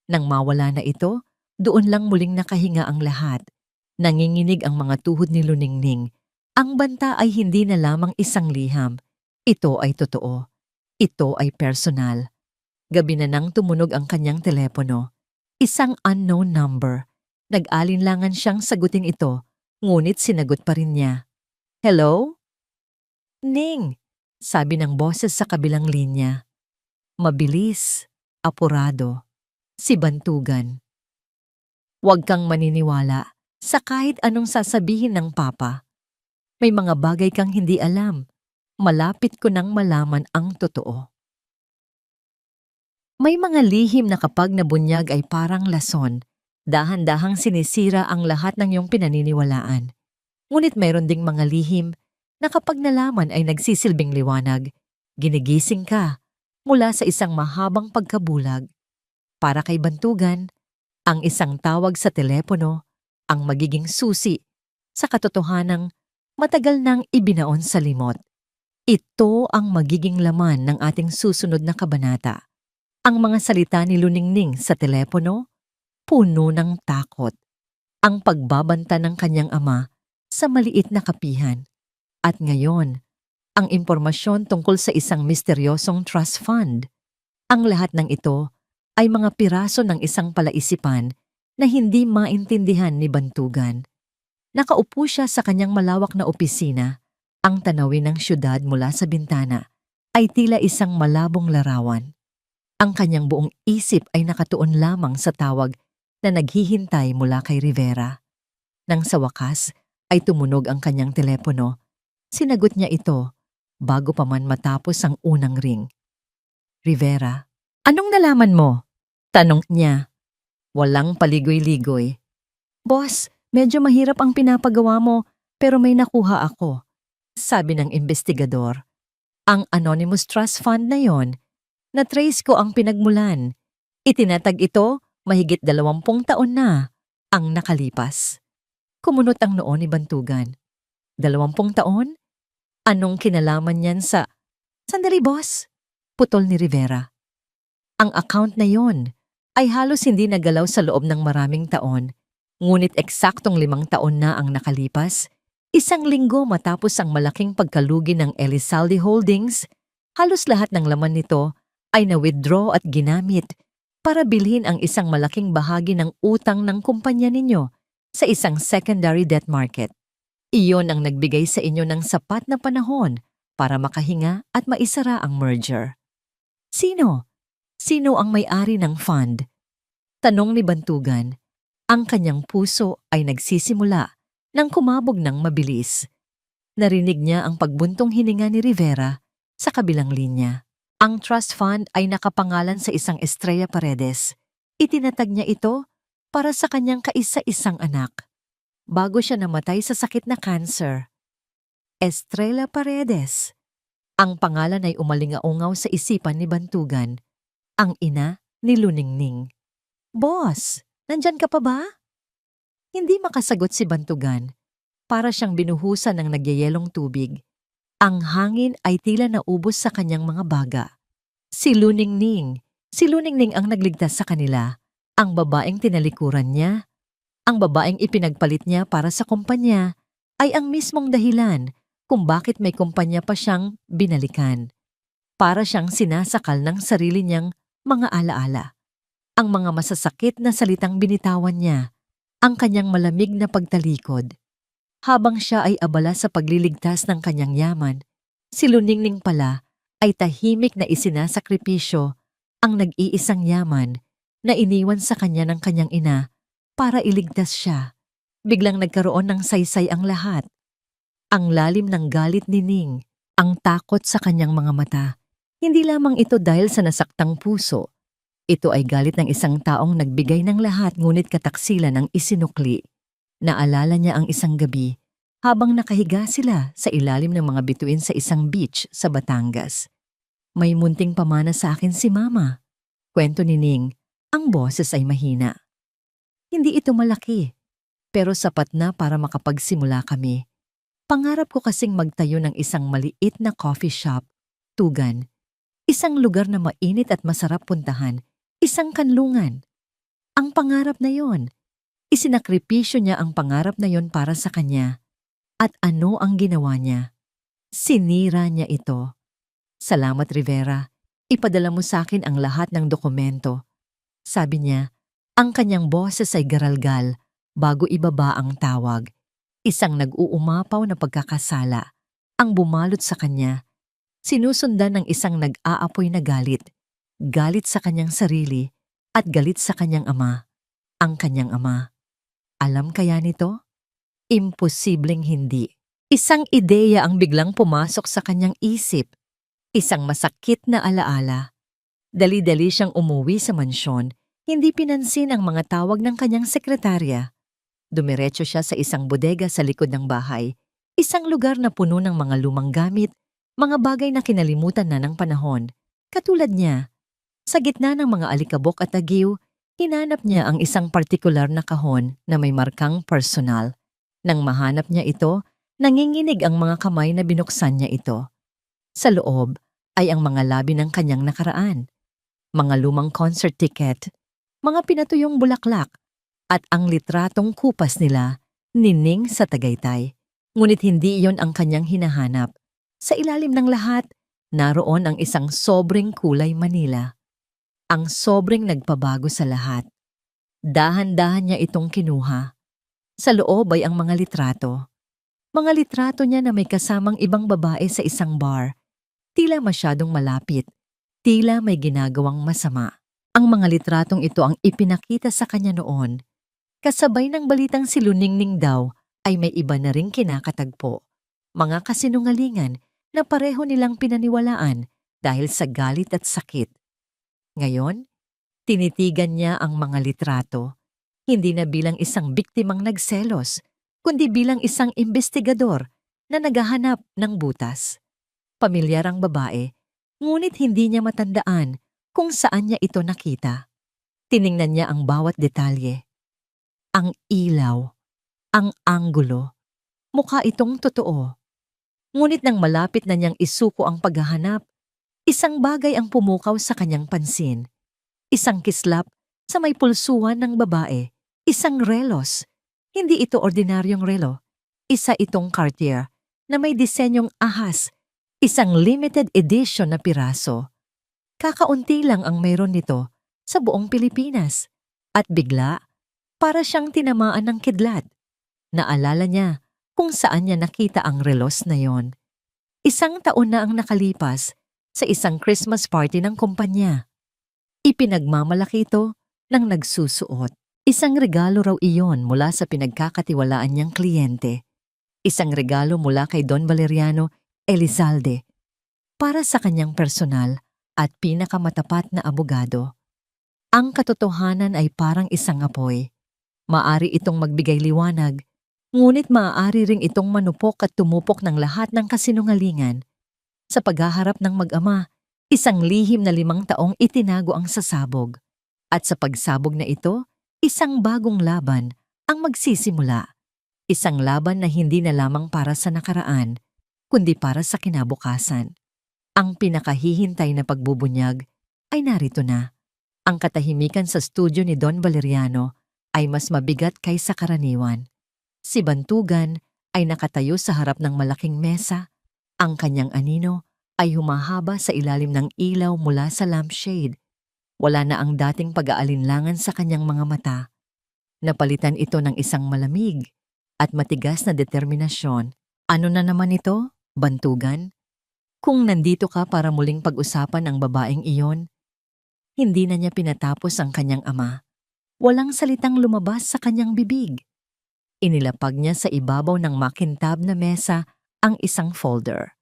Nang mawala na ito, doon lang muling nakahinga ang lahat. Nanginginig ang mga tuhod ni Luningning. Ang banta ay hindi na lamang isang liham. Ito ay totoo. Ito ay personal. Gabi na nang tumunog ang kanyang telepono. Isang unknown number. Nag-alinlangan siyang sagutin ito, ngunit sinagot pa rin niya. Hello? Ning, sabi ng boses sa kabilang linya. Mabilis, apurado, si Bantugan. Huwag kang maniniwala sa kahit anong sasabihin ng papa. May mga bagay kang hindi alam. Malapit ko nang malaman ang totoo. May mga lihim na kapag nabunyag ay parang lason, dahan-dahang sinisira ang lahat ng iyong pinaniniwalaan. Ngunit mayroon ding mga lihim na kapag nalaman ay nagsisilbing liwanag, ginigising ka mula sa isang mahabang pagkabulag. Para kay Bantugan, ang isang tawag sa telepono ang magiging susi sa katotohanang matagal nang ibinaon sa limot. Ito ang magiging laman ng ating susunod na kabanata. Ang mga salita ni Luningning sa telepono, puno ng takot. Ang pagbabanta ng kanyang ama sa maliit na kapihan. At ngayon, ang impormasyon tungkol sa isang misteryosong trust fund. Ang lahat ng ito ay mga piraso ng isang palaisipan na hindi maintindihan ni Bantugan. Nakaupo siya sa kanyang malawak na opisina. Ang tanawin ng syudad mula sa bintana ay tila isang malabong larawan. Ang kanyang buong isip ay nakatuon lamang sa tawag na naghihintay mula kay Rivera. Nang sa wakas ay tumunog ang kanyang telepono, sinagot niya ito bago pa man matapos ang unang ring. Rivera, anong nalaman mo? Tanong niya. Walang paligoy-ligoy. Boss, medyo mahirap ang pinapagawa mo pero may nakuha ako. Sabi ng investigador. Ang Anonymous Trust Fund na yon, na-trace ko ang pinagmulan. Itinatag ito mahigit 20 taon na ang nakalipas. Kumunot ang noo ni Bantugan. 20 taon? Anong kinalaman niyan sa... Sandali, boss! Putol ni Rivera. Ang account na yon ay halos hindi nagalaw sa loob ng maraming taon, ngunit eksaktong 5 taon na ang nakalipas, 1 linggo matapos ang malaking pagkalugi ng Elizalde Holdings, Halos lahat ng laman nito ay na-withdraw at ginamit para bilhin ang isang malaking bahagi ng utang ng kumpanya ninyo sa isang secondary debt market. Iyon ang nagbigay sa inyo ng sapat na panahon para makahinga at maisara ang merger. Sino? Sino ang may-ari ng fund? Tanong ni Bantugan. Ang kanyang puso ay nagsisimula nang kumabog ng mabilis. Narinig niya ang pagbuntong hininga ni Rivera sa kabilang linya. Ang trust fund ay nakapangalan sa isang Estrella Paredes. Itinatag niya ito para sa kanyang kaisa-isang anak. Bago siya namatay sa sakit na cancer. Estrella Paredes. Ang pangalan ay umalingaungaw sa isipan ni Bantugan, ang ina ni Luningning. Boss, nandyan ka pa ba? Hindi makasagot si Bantugan. Para siyang binuhusan ng nagyayelong tubig. Ang hangin ay tila naubos sa kanyang mga baga. Si Luningning ang nagligtas sa kanila. Ang babaeng tinalikuran niya, ang babaeng ipinagpalit niya para sa kumpanya, ay ang mismong dahilan kung bakit may kumpanya pa siyang binalikan. Para siyang sinasakal ng sarili niyang mga alaala. Ang mga masasakit na salitang binitawan niya, ang kanyang malamig na pagtalikod. Habang siya ay abala sa pagliligtas ng kanyang yaman, si Luningning pala ay tahimik na isinasakripisyo ang nag-iisang yaman na iniwan sa kanya ng kanyang ina para iligtas siya. Biglang nagkaroon ng saysay ang lahat. Ang lalim ng galit ni Ning, ang takot sa kanyang mga mata. Hindi lamang ito dahil sa nasaktang puso. Ito ay galit ng isang taong nagbigay ng lahat ngunit kataksilan ang isinukli. Naalala niya ang isang gabi habang nakahiga sila sa ilalim ng mga bituin sa isang beach sa Batangas. May munting pamana sa akin si Mama. Kwento ni Ning, ang boses ay mahina. Hindi ito malaki, pero sapat na para makapagsimula kami. Pangarap ko kasing magtayo ng isang maliit na coffee shop, Tugan. Isang lugar na mainit at masarap puntahan, isang kanlungan. Ang pangarap na yon. Isinakripisyo niya ang pangarap na yon para sa kanya. At ano ang ginawa niya? Sinira niya ito. Salamat Rivera, ipadala mo sa akin ang lahat ng dokumento. Sabi niya, ang kanyang boses ay garalgal bago ibaba ang tawag. Isang nag-uumapaw na pagkakasala ang bumalot sa kanya. Sinusundan ng isang nag-aapoy na galit. Galit sa kanyang sarili at galit sa kanyang ama. Ang kanyang ama. Alam kaya nito? Imposibleng hindi. Isang ideya ang biglang pumasok sa kanyang isip. Isang masakit na alaala. Dali-dali siyang umuwi sa mansyon, hindi pinansin ang mga tawag ng kanyang sekretarya. Dumiretso siya sa isang bodega sa likod ng bahay, isang lugar na puno ng mga lumang gamit, mga bagay na kinalimutan na ng panahon. Katulad niya, sa gitna ng mga alikabok at agiw, hinanap niya ang isang partikular na kahon na may markang personal. Nang mahanap niya ito, nanginginig ang mga kamay na binuksan niya ito. Sa loob ay ang mga labi ng kanyang nakaraan, mga lumang concert ticket, mga pinatuyong bulaklak, at ang litratong kupas nila, Nining sa Tagaytay. Ngunit hindi iyon ang kanyang hinahanap. Sa ilalim ng lahat, naroon ang isang sobreng kulay Manila. Ang sobreng nagpabago sa lahat. Dahan-dahan niya itong kinuha. Sa loob ay ang mga litrato. Mga litrato niya na may kasamang ibang babae sa isang bar. Tila masyadong malapit. Tila may ginagawang masama. Ang mga litratong ito ang ipinakita sa kanya noon. Kasabay ng balitang si Luningning daw ay may iba na ring kinakatagpo. Mga kasinungalingan na pareho nilang pinaniwalaan dahil sa galit at sakit. Ngayon, tinitigan niya ang mga litrato, hindi na bilang isang biktimang nagselos, kundi bilang isang investigador na naghahanap ng butas. Pamilyar ang babae, ngunit hindi niya matandaan kung saan niya ito nakita. Tiningnan niya ang bawat detalye. Ang ilaw, ang anggulo, mukha itong totoo. Ngunit nang malapit na niyang isuko ang paghahanap, isang bagay ang pumukaw sa kanyang pansin. Isang kislap sa may pulsuhan ng babae, isang relos. Hindi ito ordinaryong relo. Isa itong Cartier na may disenyong ahas, Isang limited edition na piraso. Kakaunti lang ang mayroon nito sa buong Pilipinas. At bigla, para siyang tinamaan ng kidlat. Naalala niya kung saan niya nakita ang relos na yon. Isang taon na ang nakalipas sa isang Christmas party ng kumpanya. Ipinagmamalaki ito ng nagsusuot. Isang regalo raw iyon mula sa pinagkakatiwalaan niyang kliyente. Isang regalo mula kay Don Valeriano Elizalde para sa kanyang personal at pinakamatapat na abogado. Ang katotohanan ay parang isang apoy. Maari itong magbigay liwanag, ngunit maaari ring itong manupok at tumupok ng lahat ng kasinungalingan. Sa paghaharap ng mag-ama, isang lihim na 5 taong itinago ang sasabog. At sa pagsabog na ito, isang bagong laban ang magsisimula. Isang laban na hindi na lamang para sa nakaraan, kundi para sa kinabukasan. Ang pinakahihintay na pagbubunyag ay narito na. Ang katahimikan sa studio ni Don Valeriano ay mas mabigat kaysa karaniwan. Si Bantugan ay nakatayo sa harap ng malaking mesa. Ang kanyang anino ay humahaba sa ilalim ng ilaw mula sa lampshade. Wala na ang dating pag-aalinlangan sa kanyang mga mata. Napalitan ito ng isang malamig at matigas na determinasyon. Ano na naman ito, Bantugan? Kung nandito ka para muling pag-usapan ang babaeng iyon, hindi na niya pinatapos ang kanyang ama. Walang salitang lumabas sa kanyang bibig. Inilapag niya sa ibabaw ng makintab na mesa ang isang folder.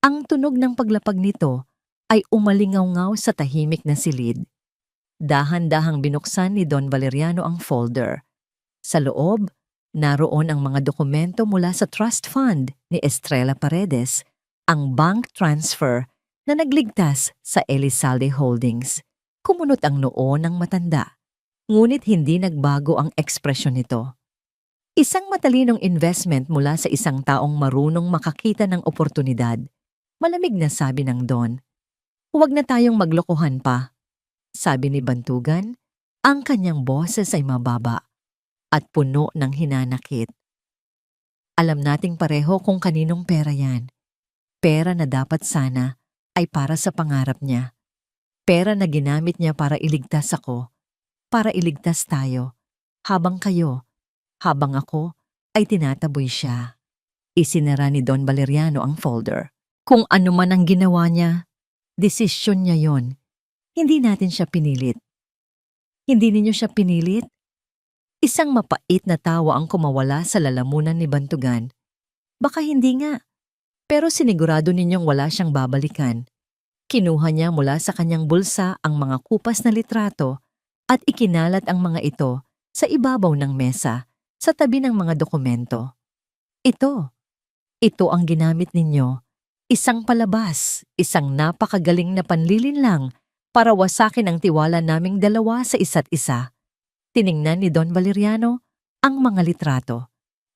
Ang tunog ng paglapag nito ay umalingaw-ngaw sa tahimik na silid. Dahan-dahang binuksan ni Don Valeriano ang folder. Sa loob, naroon ang mga dokumento mula sa trust fund ni Estrella Paredes, ang bank transfer na nagligtas sa Elizalde Holdings. Kumunot ang noo ng matanda, ngunit hindi nagbago ang ekspresyon nito. Isang matalinong investment mula sa isang taong marunong makakita ng oportunidad. Malamig na sabi ng Don. Huwag na tayong maglokohan pa. Sabi ni Bantugan, ang kanyang boses ay mababa at puno ng hinanakit. Alam nating pareho kung kaninong pera yan. Pera na dapat sana ay para sa pangarap niya. Pera na ginamit niya para iligtas ako, para iligtas tayo, habang ako ay tinataboy siya. Isinara ni Don Valeriano ang folder. Kung ano man ang ginawa niya, desisyon niya yon. Hindi natin siya pinilit. Hindi ninyo siya pinilit? Isang mapait na tawa ang kumawala sa lalamunan ni Bantugan. Baka hindi nga, pero sinigurado ninyong wala siyang babalikan. Kinuha niya mula sa kanyang bulsa ang mga kupas na litrato at ikinalat ang mga ito sa ibabaw ng mesa sa tabi ng mga dokumento. Ito ang ginamit ninyo. Isang palabas, isang napakagaling na panlilinlang para wasakin ang tiwala naming dalawa sa isa't isa. Tiningnan ni Don Valeriano ang mga litrato.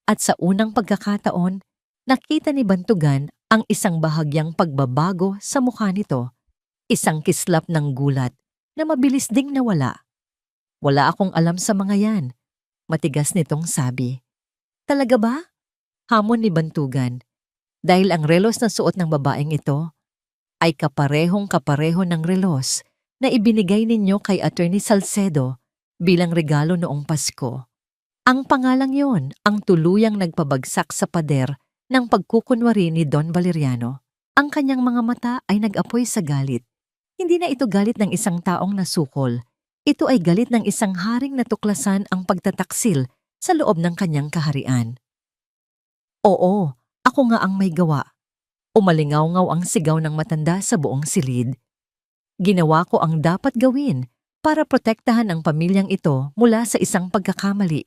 At sa unang pagkakataon, nakita ni Bantugan ang isang bahagyang pagbabago sa mukha nito. Isang kislap ng gulat na mabilis ding nawala. Wala akong alam sa mga yan. Matigas nitong sabi. Talaga ba? Hamon ni Bantugan. Dahil ang relos na suot ng babaeng ito ay kaparehong-kapareho ng relos na ibinigay ninyo kay Attorney Salcedo bilang regalo noong Pasko. Ang pangalang yon ang tuluyang nagpabagsak sa pader ng pagkukunwari ni Don Valeriano. Ang kanyang mga mata ay nag-apoy sa galit. Hindi na ito galit ng isang taong nasukol. Ito ay galit ng isang haring natuklasan ang pagtataksil sa loob ng kanyang kaharian. Oo, ako nga ang may gawa. Umalingaw-ngaw ang sigaw ng matanda sa buong silid. Ginawa ko ang dapat gawin para protektahan ang pamilyang ito mula sa isang pagkakamali,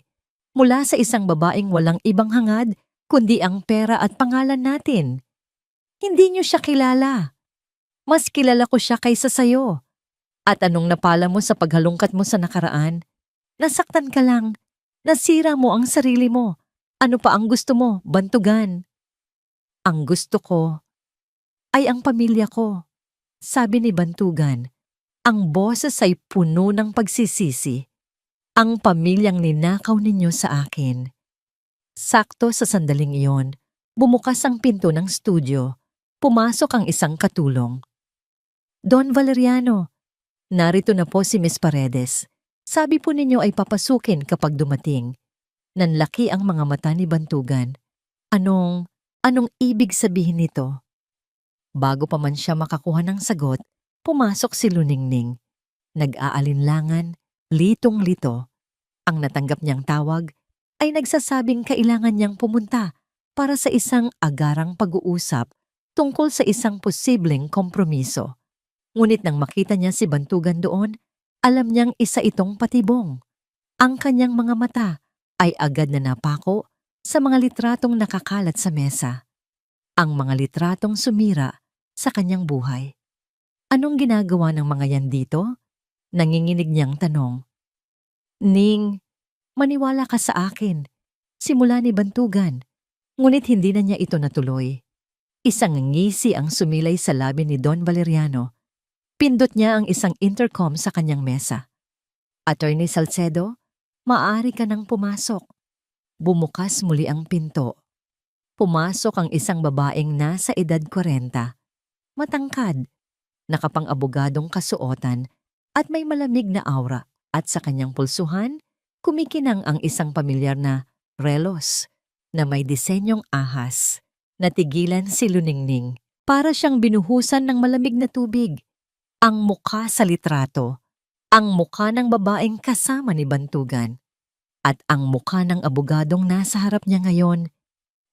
mula sa isang babaeng walang ibang hangad kundi ang pera at pangalan natin. Hindi niyo siya kilala. Mas kilala ko siya kaysa sayo. At anong napala mo sa paghalungkat mo sa nakaraan? Nasaktan ka lang. Nasira mo ang sarili mo. Ano pa ang gusto mo, Bantugan? Ang gusto ko ay ang pamilya ko. Sabi ni Bantugan, ang boses ay puno ng pagsisisi. Ang pamilyang ninakaw ninyo sa akin. Sakto sa sandaling iyon, bumukas ang pinto ng studio Pumasok ang isang katulong. Don Valeriano, narito na po si Miss Paredes. Sabi po ninyo ay papasukin kapag dumating. Nanlaki ang mga mata ni Bantugan. Anong ibig sabihin nito? Bago pa man siya makakuha ng sagot, pumasok si Luningning. Nag-aalinlangan, litong-lito. Ang natanggap niyang tawag ay nagsasabing kailangan niyang pumunta para sa isang agarang pag-uusap tungkol sa isang posibleng kompromiso. Ngunit nang makita niya si Bantugan doon, alam niyang isa itong patibong. Ang kanyang mga mata ay agad na napako sa mga litratong nakakalat sa mesa. Ang mga litratong sumira sa kanyang buhay. Anong ginagawa ng mga yan dito? Nanginginig niyang tanong. Ning, maniwala ka sa akin. Simula ni Bantugan. Ngunit hindi na niya ito natuloy. Isang ngisi ang sumilay sa labi ni Don Valeriano. Pindot niya ang isang intercom sa kanyang mesa. Attorney Salcedo, maaari ka nang pumasok. Bumukas muli ang pinto. Pumasok ang isang babaeng nasa edad 40. Matangkad, nakapang-abogadong kasuotan at may malamig na aura at sa kanyang pulsuhan, kumikinang ang isang pamilyar na relos na may disenyong ahas. Natigilan si Luningning para siyang binuhusan ng malamig na tubig. Ang mukha sa litrato, ang mukha ng babaeng kasama ni Bantugan at ang mukha ng abogadong nasa harap niya ngayon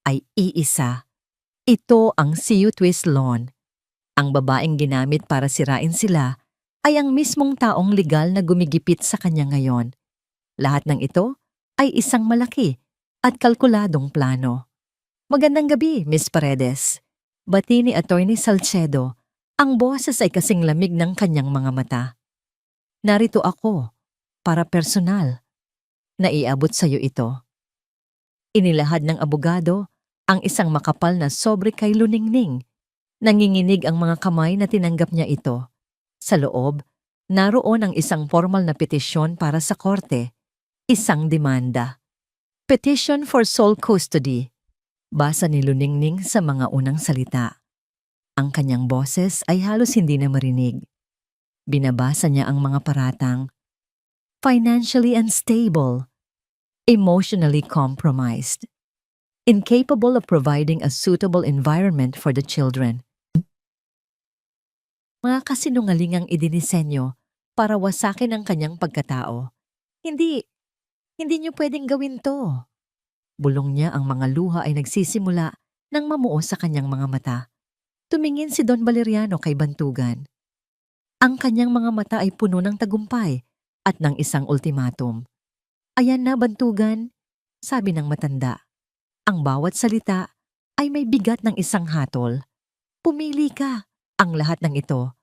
ay iisa. Ito ang Siu Twist Lawn. Ang babaeng ginamit para sirain sila ay ang mismong taong legal na gumigipit sa kanya ngayon. Lahat ng ito ay isang malaki at kalkuladong plano. Magandang gabi, Miss Paredes. Bati ni Attorney Salcedo. Ang boses ay kasing lamig ng kanyang mga mata. Narito ako, para personal. Naiabot sa iyo ito. Inilahad ng abogado ang isang makapal na sobre kay Luningning. Nanginginig ang mga kamay na tinanggap niya ito. Sa loob, naroon ang isang formal na petisyon para sa korte. Isang demanda. Petition for sole custody. Basa ni Luningning sa mga unang salita. Ang kanyang boses ay halos hindi na marinig. Binabasa niya ang mga paratang. Financially unstable, emotionally compromised, incapable of providing a suitable environment for the children. Mga kasinungalingang idinisenyo para wasakin ang kanyang pagkatao. Hindi niyo pwedeng gawin to. Bulong niya ang mga luha ay nagsisimula nang mamuo sa kanyang mga mata. Tumingin si Don Valeriano kay Bantugan. Ang kanyang mga mata ay puno ng tagumpay at ng isang ultimatum. Ayan na, Bantugan, sabi ng matanda. Ang bawat salita ay may bigat ng isang hatol. Pumili ka. Ang lahat ng ito,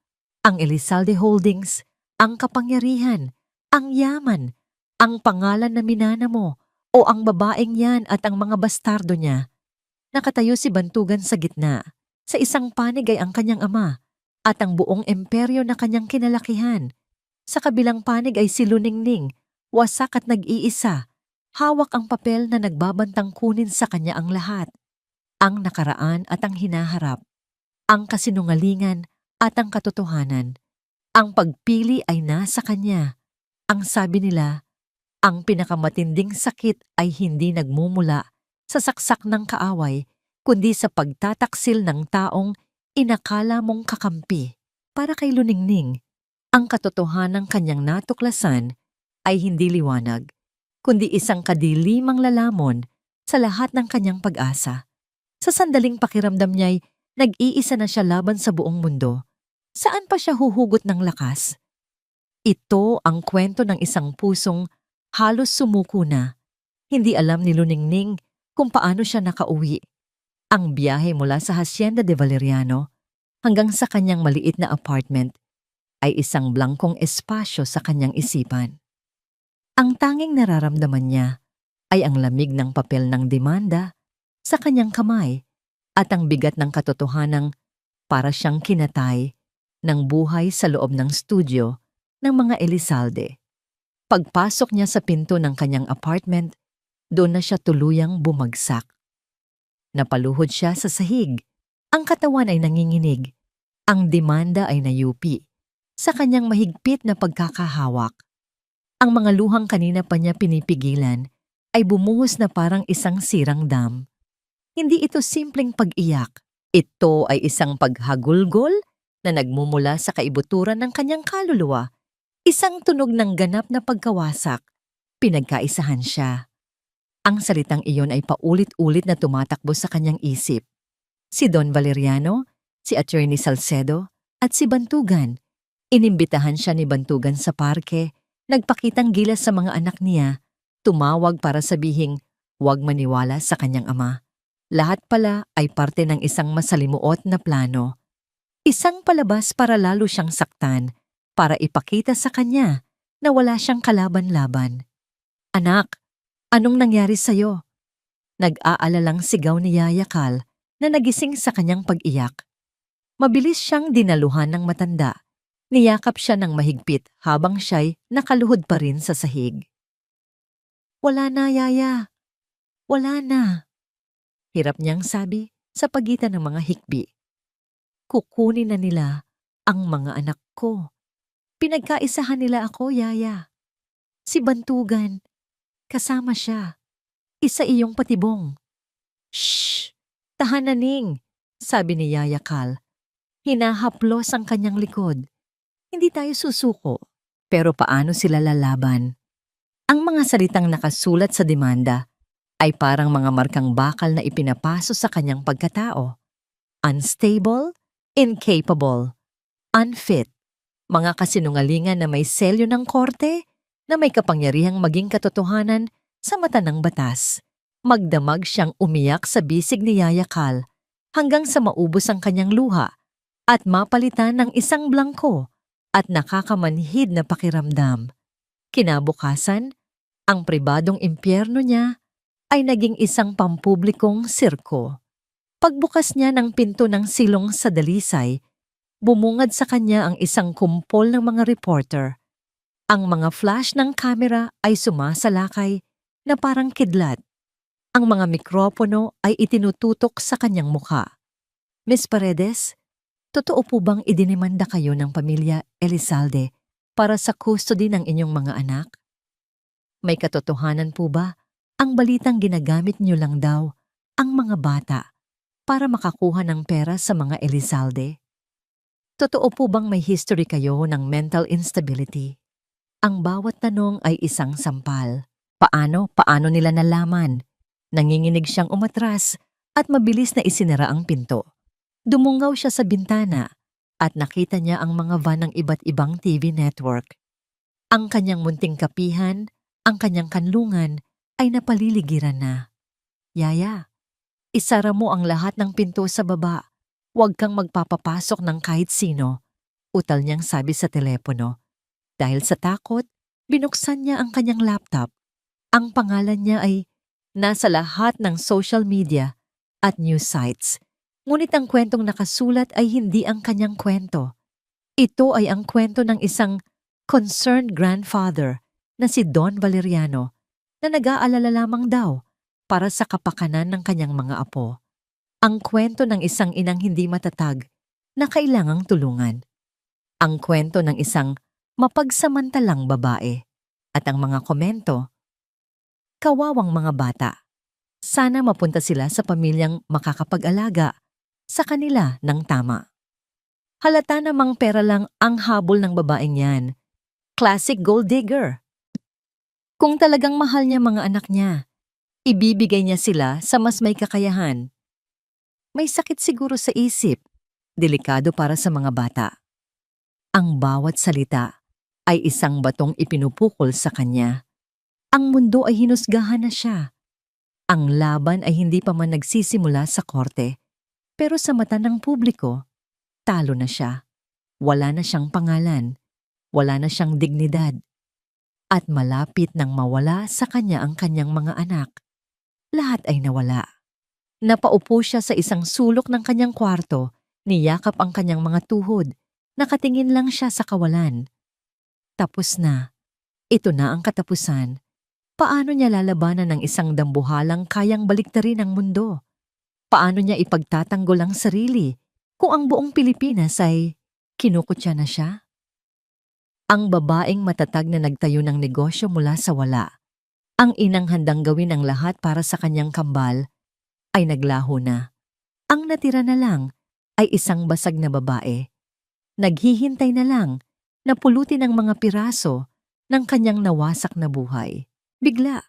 ang Elizalde Holdings, ang kapangyarihan, ang yaman, ang pangalan na minana mo, o ang babaeng yan at ang mga bastardo niya. Nakatayo si Bantugan sa gitna. Sa isang panig ay ang kanyang ama at ang buong imperyo na kanyang kinalakihan. Sa kabilang panig ay si Luningning, wasak at nag-iisa. Hawak ang papel na nagbabantang kunin sa kanya ang lahat. Ang nakaraan at ang hinaharap. Ang kasinungalingan at ang katotohanan. Ang pagpili ay nasa kanya. Ang sabi nila, ang pinakamatinding sakit ay hindi nagmumula sa saksak ng kaaway, kundi sa pagtataksil ng taong inakala mong kakampi. Para kay Luningning, ang katotohanang kanyang natuklasan ay hindi liwanag, kundi isang kadilimang lalamon sa lahat ng kanyang pag-asa. Sa sandaling pakiramdam niya'y nag-iisa na siya laban sa buong mundo. Saan pa siya huhugot ng lakas? Ito ang kwento ng isang pusong halos sumuko na. Hindi alam ni Luningning kung paano siya nakauwi. Ang biyahe mula sa Hacienda de Valeriano hanggang sa kanyang maliit na apartment ay isang blangkong espasyo sa kanyang isipan. Ang tanging nararamdaman niya ay ang lamig ng papel ng demanda sa kanyang kamay at ang bigat ng katotohanang para siyang kinatay ng buhay sa loob ng studio ng mga Elizalde. Pagpasok niya sa pinto ng kanyang apartment, doon na siya tuluyang bumagsak. Napaluhod siya sa sahig Ang katawan ay nanginginig. Ang demanda ay nayupi sa kanyang mahigpit na pagkakahawak. Ang mga luhang kanina pa niya pinipigilan ay bumuhos na parang isang sirang dam. Hindi ito simpleng pag-iyak. Ito ay isang paghagulgol na nagmumula sa kaibuturan ng kanyang kaluluwa. Isang tunog ng ganap na pagkawasak. Pinagkaisahan siya. Ang salitang iyon ay paulit-ulit na tumatakbo sa kanyang isip. Si Don Valeriano, si Attorney Salcedo, at si Bantugan. Inimbitahan siya ni Bantugan sa parke, nagpakitang gilas sa mga anak niya, tumawag para sabihing huwag maniwala sa kanyang ama. Lahat pala ay parte ng isang masalimuot na plano. Isang palabas para lalo siyang saktan, para ipakita sa kanya na wala siyang kalaban-laban. Anak, anong nangyari sa'yo? Nag-aalalang sigaw ni Yaya Cal na nagising sa kanyang pag-iyak. Mabilis siyang dinaluhan ng matanda. Niyakap siya ng mahigpit habang siya'y nakaluhod pa rin sa sahig. Wala na, Yaya. Wala na. Hirap niyang sabi sa pagitan ng mga hikbi. Kukunin na nila ang mga anak ko. Pinagkaisahan nila ako, Yaya. Si Bantugan, kasama siya. Isa iyong patibong. Shh! Tahananing, sabi ni Yaya Cal. Hinahaplos ang kanyang likod. Hindi tayo susuko. Pero paano sila lalaban? Ang mga salitang nakasulat sa demanda ay parang mga markang bakal na ipinapaso sa kanyang pagkatao. Unstable, incapable, unfit. Mga kasinungalingan na may selyo ng korte na may kapangyarihang maging katotohanan sa mata ng batas. Magdamag siyang umiyak sa bisig ni Yaya Cal hanggang sa maubos ang kanyang luha at mapalitan ng isang blangko at nakakamanhid na pakiramdam. Kinabukasan, ang pribadong impyerno niya ay naging isang pampublikong sirko. Pagbukas niya ng pinto ng silong sa dalisay, bumungad sa kanya ang isang kumpol ng mga reporter. Ang mga flash ng kamera ay sumasalakay na parang kidlat. Ang mga mikropono ay itinututok sa kanyang mukha. Miss Paredes, totoo po bang idinimanda kayo ng pamilya Elizalde para sa custody ng inyong mga anak? May katotohanan po ba ang balitang ginagamit niyo lang daw ang mga bata para makakuha ng pera sa mga Elizalde? Totoo po bang may history kayo ng mental instability? Ang bawat tanong ay isang sampal. Paano nila nalaman? Nanginginig siyang umatras at mabilis na isinara ang pinto. Dumungaw siya sa bintana at nakita niya ang mga van ng iba't ibang TV network. Ang kanyang munting kapihan, ang kanyang kanlungan ay napaliligiran na. Yaya, isara mo ang lahat ng pinto sa baba. Huwag kang magpapapasok ng kahit sino, utal niyang sabi sa telepono. Dahil sa takot, binuksan niya ang kanyang laptop. Ang pangalan niya ay nasa lahat ng social media at news sites. Ngunit ang kwentong nakasulat ay hindi ang kanyang kwento. Ito ay ang kwento ng isang concerned grandfather na si Don Valeriano na nag-aalala lamang daw para sa kapakanan ng kanyang mga apo. Ang kwento ng isang inang hindi matatag na kailangang tulungan. Ang kwento ng isang mapagsamantalang babae. At ang mga komento, kawawang mga bata. Sana mapunta sila sa pamilyang makakapag-alaga sa kanila ng tama. Halata namang pera lang ang habol ng babaeng yan. Classic gold digger. Kung talagang mahal niya mga anak niya, ibibigay niya sila sa mas may kakayahan. May sakit siguro sa isip, delikado para sa mga bata. Ang bawat salita ay isang batong ipinupukol sa kanya. Ang mundo ay hinusgahan na siya. Ang laban ay hindi pa man nagsisimula sa korte. Pero sa mata ng publiko, talo na siya. Wala na siyang pangalan. Wala na siyang dignidad. At malapit nang mawala sa kanya ang kanyang mga anak. Lahat ay nawala. Napaupo siya sa isang sulok ng kanyang kwarto, niyakap ang kanyang mga tuhod, nakatingin lang siya sa kawalan. Tapos na. Ito na ang katapusan. Paano niya lalabanan ng isang dambuhalang kayang baliktarin ang mundo? Paano niya ipagtatanggol ang sarili kung ang buong Pilipinas ay kinukutya na siya? Ang babaeng matatag na nagtayo ng negosyo mula sa wala, ang inang handang gawin ang lahat para sa kanyang kambal, ay naglaho na. Ang natira na lang ay isang basag na babae. Naghihintay na lang na pulutin ang mga piraso ng kanyang nawasak na buhay. Bigla,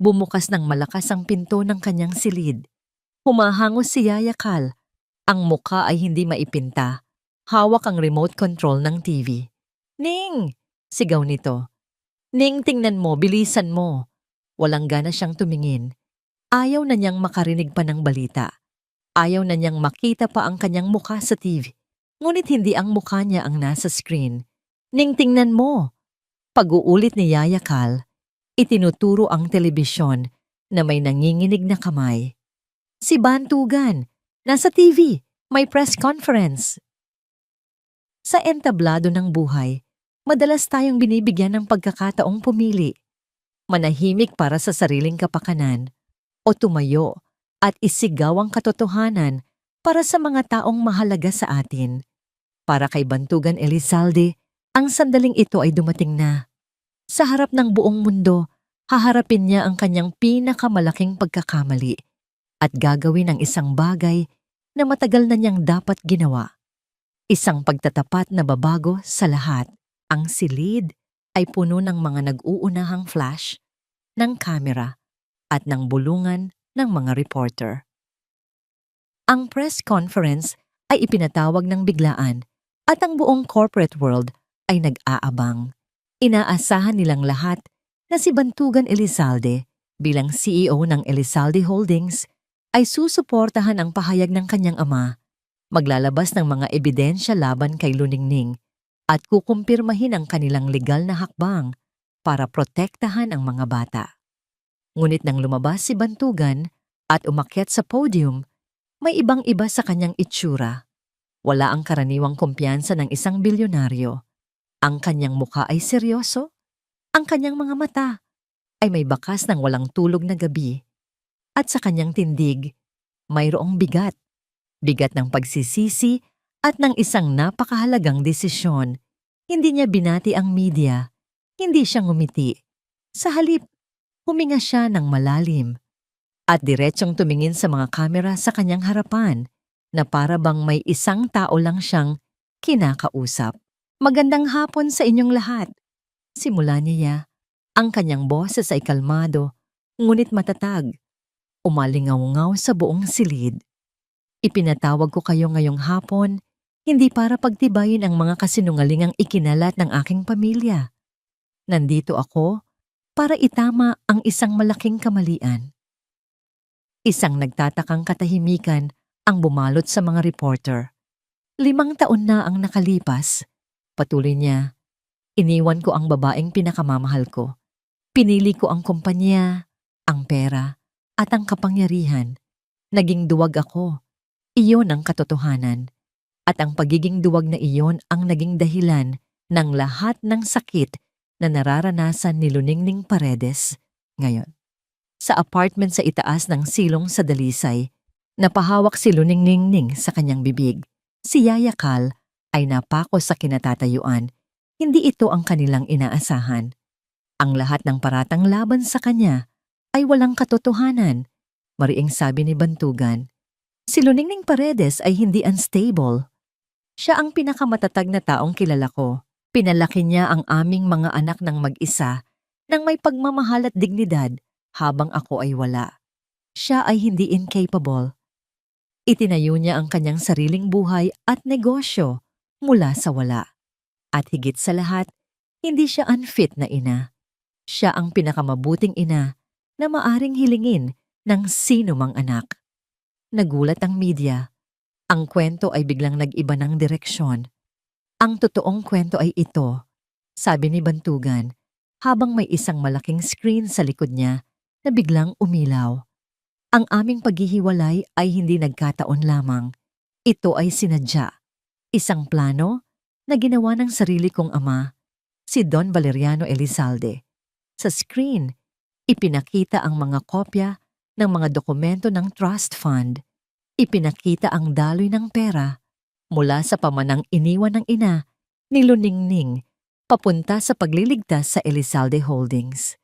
bumukas ng malakas ang pinto ng kanyang silid. Humahangos si Yaya Cal. Ang muka ay hindi maipinta. Hawak ang remote control ng TV. "Ning!" sigaw nito. "Ning, tingnan mo, bilisan mo." Walang gana siyang tumingin. Ayaw na niyang makarinig pa ng balita. Ayaw na niyang makita pa ang kanyang mukha sa TV. Ngunit hindi ang mukha niya ang nasa screen. "Ning, tingnan mo." Pag-uulit ni Yaya Cal, itinuturo ang telebisyon na may nanginginig na kamay. Si Bantugan, nasa TV, may press conference. Sa entablado ng buhay, madalas tayong binibigyan ng pagkakataong pumili. Manahimik para sa sariling kapakanan o tumayo at isigaw ang katotohanan para sa mga taong mahalaga sa atin. Para kay Bantugan Elizalde, ang sandaling ito ay dumating na. Sa harap ng buong mundo, haharapin niya ang kanyang pinakamalaking pagkakamali at gagawin ang isang bagay na matagal na niyang dapat ginawa. Isang pagtatapat na babago sa lahat. Ang silid ay puno ng mga nag-uunahang flash, ng kamera, at ng bulungan ng mga reporter. Ang press conference ay ipinatawag ng biglaan at ang buong corporate world ay nag-aabang. Inaasahan nilang lahat na si Bantugan Elizalde bilang CEO ng Elizalde Holdings ay susuportahan ang pahayag ng kanyang ama, maglalabas ng mga ebidensya laban kay Luningning at kukumpirmahin ang kanilang legal na hakbang para protektahan ang mga bata. Ngunit nang lumabas si Bantugan at umakyat sa podium, may ibang-iba sa kanyang itsura. Wala ang karaniwang kumpiyansa ng isang bilyonaryo. Ang kanyang mukha ay seryoso. Ang kanyang mga mata ay may bakas ng walang tulog na gabi. At sa kanyang tindig, mayroong bigat. Bigat ng pagsisisi at ng isang napakahalagang desisyon. Hindi niya binati ang media. Hindi siya ngumiti. Sa halip, huminga siya ng malalim. At diretsyong tumingin sa mga kamera sa kanyang harapan na para bang may isang tao lang siyang kinakausap. "Magandang hapon sa inyong lahat." Simula niya, ang kanyang boses ay kalmado, ngunit matatag. Umalingaw-ngaw sa buong silid. "Ipinatawag ko kayo ngayong hapon, hindi para pagtibayin ang mga kasinungalingang ikinalat ng aking pamilya. Nandito ako para itama ang isang malaking kamalian." Isang nagtatakang katahimikan ang bumalot sa mga reporter. 5 taon na ang nakalipas. Patuloy niya, "Iniwan ko ang babaeng pinakamamahal ko. Pinili ko ang kumpanya, ang pera, at ang kapangyarihan. Naging duwag ako. Iyon ang katotohanan. At ang pagiging duwag na iyon ang naging dahilan ng lahat ng sakit na nararanasan ni Luningning Paredes ngayon." Sa apartment sa itaas ng silong sa Dalisay, napahawak si Luningning sa kanyang bibig. Si Yaya Cal ay napako sa kinatatayuan. Hindi ito ang kanilang inaasahan. Ang lahat ng paratang laban sa kanya ay walang katotohanan. Mariing sabi ni Bantugan, "Si Luningning Paredes ay hindi unstable. Siya ang pinakamatatag na taong kilala ko. Pinalaki niya ang aming mga anak ng mag-isa nang may pagmamahal at dignidad habang ako ay wala. Siya ay hindi incapable. Itinayo niya ang kanyang sariling buhay at negosyo mula sa wala. At higit sa lahat, hindi siya unfit na ina. Siya ang pinakamabuting ina na maaring hilingin ng sino mang anak." Nagulat ang media. Ang kwento ay biglang nag-iba ng direksyon. "Ang totoong kwento ay ito," sabi ni Bantugan, habang may isang malaking screen sa likod niya na biglang umilaw. "Ang aming paghihiwalay ay hindi nagkataon lamang. Ito ay sinadya. Isang plano na ginawa ng sarili kong ama, si Don Valeriano Elizalde. Sa screen, ipinakita ang mga kopya ng mga dokumento ng trust fund. Ipinakita ang daloy ng pera mula sa pamanang iniwan ng ina ni Luningning papunta sa pagliligtas sa Elizalde Holdings.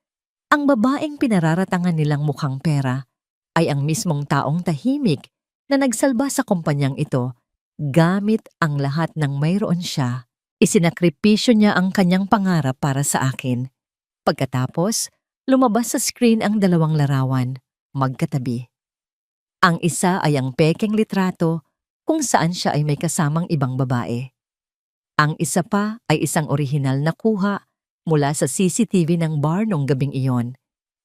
Ang babaeng pinararatangan nilang mukhang pera ay ang mismong taong tahimik na nagsalba sa kumpanyang ito gamit ang lahat ng mayroon siya. Isinakripisyo niya ang kanyang pangarap para sa akin. Pagkatapos, lumabas sa screen ang dalawang larawan, magkatabi. Ang isa ay ang pekeng litrato kung saan siya ay may kasamang ibang babae. Ang isa pa ay isang orihinal na kuha mula sa CCTV ng bar noong gabing iyon,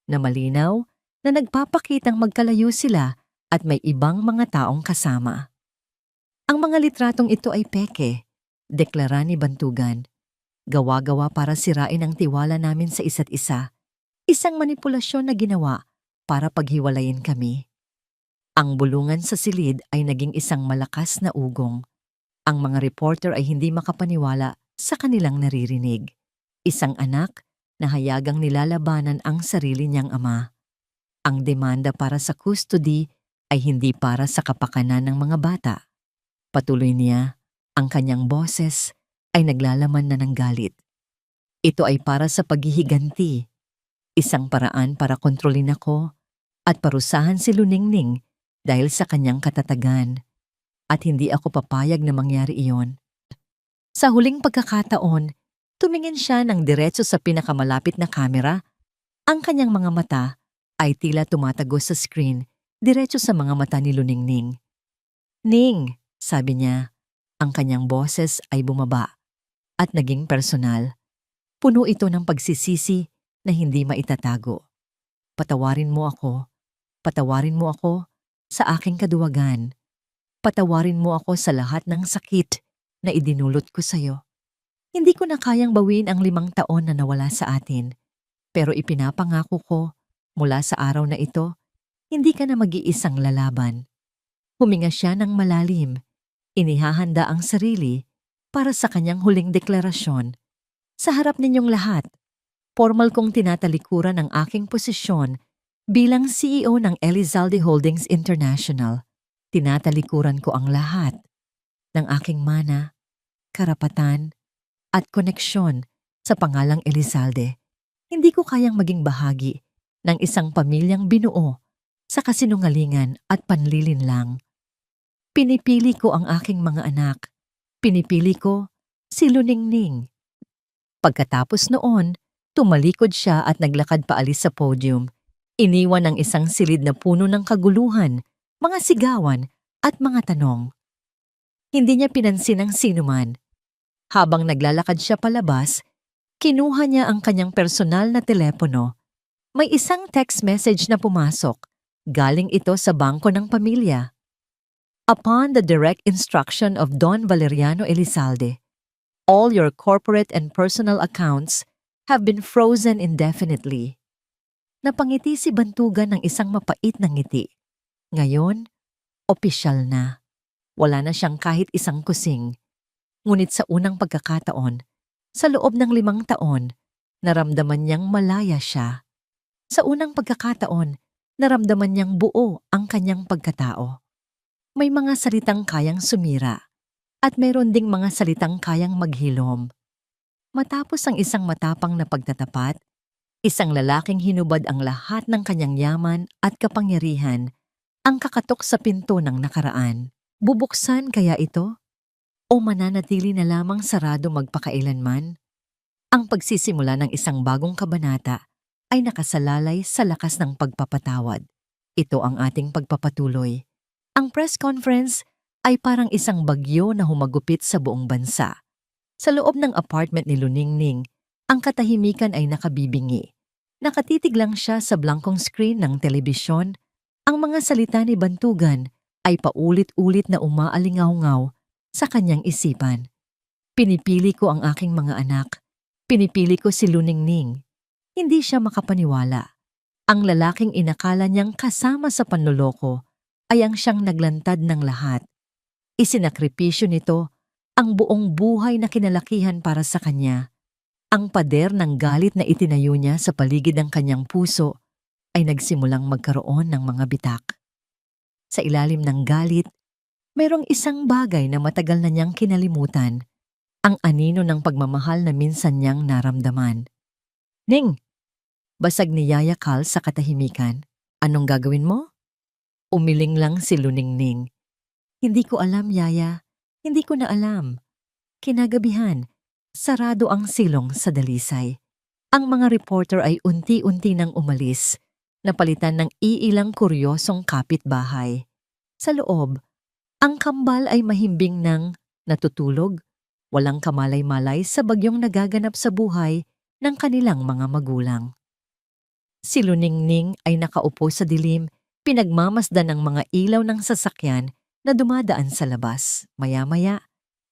na malinaw na nagpapakitang magkalayo sila at may ibang mga taong kasama. Ang mga litratong ito ay peke, deklara ni Bantugan. Gawa-gawa para sirain ang tiwala namin sa isa't isa. Isang manipulasyon na ginawa para paghiwalayin kami. Ang bulungan sa silid ay naging isang malakas na ugong. Ang mga reporter ay hindi makapaniwala sa kanilang naririnig. Isang anak na hayagang nilalabanan ang sarili niyang ama. Ang demanda para sa custody ay hindi para sa kapakanan ng mga bata. Patuloy niya, ang kanyang boses ay naglalaman na ng galit. Ito ay para sa paghihiganti, isang paraan para kontrolin ako at parusahan si Luningning dahil sa kanyang katatagan, at hindi ako papayag na mangyari iyon. Sa huling pagkakataon, tumingin siya ng diretso sa pinakamalapit na kamera. Ang kanyang mga mata ay tila tumatagos sa screen diretso sa mga mata ni Luningning. "Ning," sabi niya, ang kanyang boses ay bumaba at naging personal. Puno ito ng pagsisisi na hindi maitatago. Patawarin mo ako. Patawarin mo ako sa aking kaduwagan. Patawarin mo ako sa lahat ng sakit na idinulot ko sa'yo. Hindi ko na kayang bawiin ang 5 taon na nawala sa atin. Pero ipinapangako ko, mula sa araw na ito, hindi ka na mag-iisang lalaban. Huminga siya ng malalim. Inihahanda ang sarili para sa kanyang huling deklarasyon. Sa harap ninyong lahat, formal kong tinatalikuran ang aking posisyon bilang CEO ng Elizalde Holdings International. Tinatalikuran ko ang lahat ng aking mana, karapatan, at koneksyon sa pangalang Elizalde. Hindi ko kayang maging bahagi ng isang pamilyang binuo sa kasinungalingan at panlilinlang. Pinipili ko ang aking mga anak. Pinipili ko si Luningning. Pagkatapos noon, tumalikod siya at naglakad paalis sa podium. Iniwan ang isang silid na puno ng kaguluhan, mga sigawan at mga tanong. Hindi niya pinansin ang sinuman. Habang naglalakad siya palabas, kinuha niya ang kanyang personal na telepono. May isang text message na pumasok. Galing ito sa bangko ng pamilya. Upon the direct instruction of Don Valeriano Elizalde, all your corporate and personal accounts have been frozen indefinitely. Napangiti si Bantugan ng isang mapait na ngiti. Ngayon, opisyal na. Wala na siyang kahit isang kusing. Ngunit sa unang pagkakataon, sa loob ng 5 taon, naramdaman niyang malaya siya. Sa unang pagkakataon, naramdaman niyang buo ang kanyang pagkatao. May mga salitang kayang sumira, at mayroon ding mga salitang kayang maghilom. Matapos ang isang matapang na pagtatapat, isang lalaking hinubad ang lahat ng kanyang yaman at kapangyarihan, ang kakatok sa pinto ng nakaraan. Bubuksan kaya ito? O mananatili na lamang sarado magpakailanman? Ang pagsisimula ng isang bagong kabanata ay nakasalalay sa lakas ng pagpapatawad. Ito ang ating pagpapatuloy. Ang press conference ay parang isang bagyo na humagupit sa buong bansa. Sa loob ng apartment ni Luningning, ang katahimikan ay nakabibingi. Nakatitig lang siya sa blankong screen ng telebisyon. Ang mga salita ni Bantugan ay paulit-ulit na umaalingaw-ngaw sa kanyang isipan. Pinipili ko ang aking mga anak. Pinipili ko si Luningning. Hindi siya makapaniwala. Ang lalaking inakala niyang kasama sa panloloko ay ang siyang naglantad ng lahat. Isinakripisyo nito ang buong buhay na kinalakihan para sa kanya. Ang pader ng galit na itinayo niya sa paligid ng kanyang puso ay nagsimulang magkaroon ng mga bitak. Sa ilalim ng galit, mayroong isang bagay na matagal na niyang kinalimutan, ang anino ng pagmamahal na minsan niyang naramdaman. Ning, basag ni Yaya Cal sa katahimikan. Anong gagawin mo? Umiling lang si Luningning. Hindi ko alam, Yaya. Hindi ko na alam. Kinagabihan, sarado ang silong sa dalisay. Ang mga reporter ay unti-unti nang umalis, napalitan ng iilang kuryosong kapitbahay. Sa loob, ang kambal ay mahimbing ng natutulog, walang kamalay-malay sa bagyong nagaganap sa buhay ng kanilang mga magulang. Si Luningning ay nakaupo sa dilim, pinagmamasdan ng mga ilaw ng sasakyan na dumadaan sa labas. Maya-maya,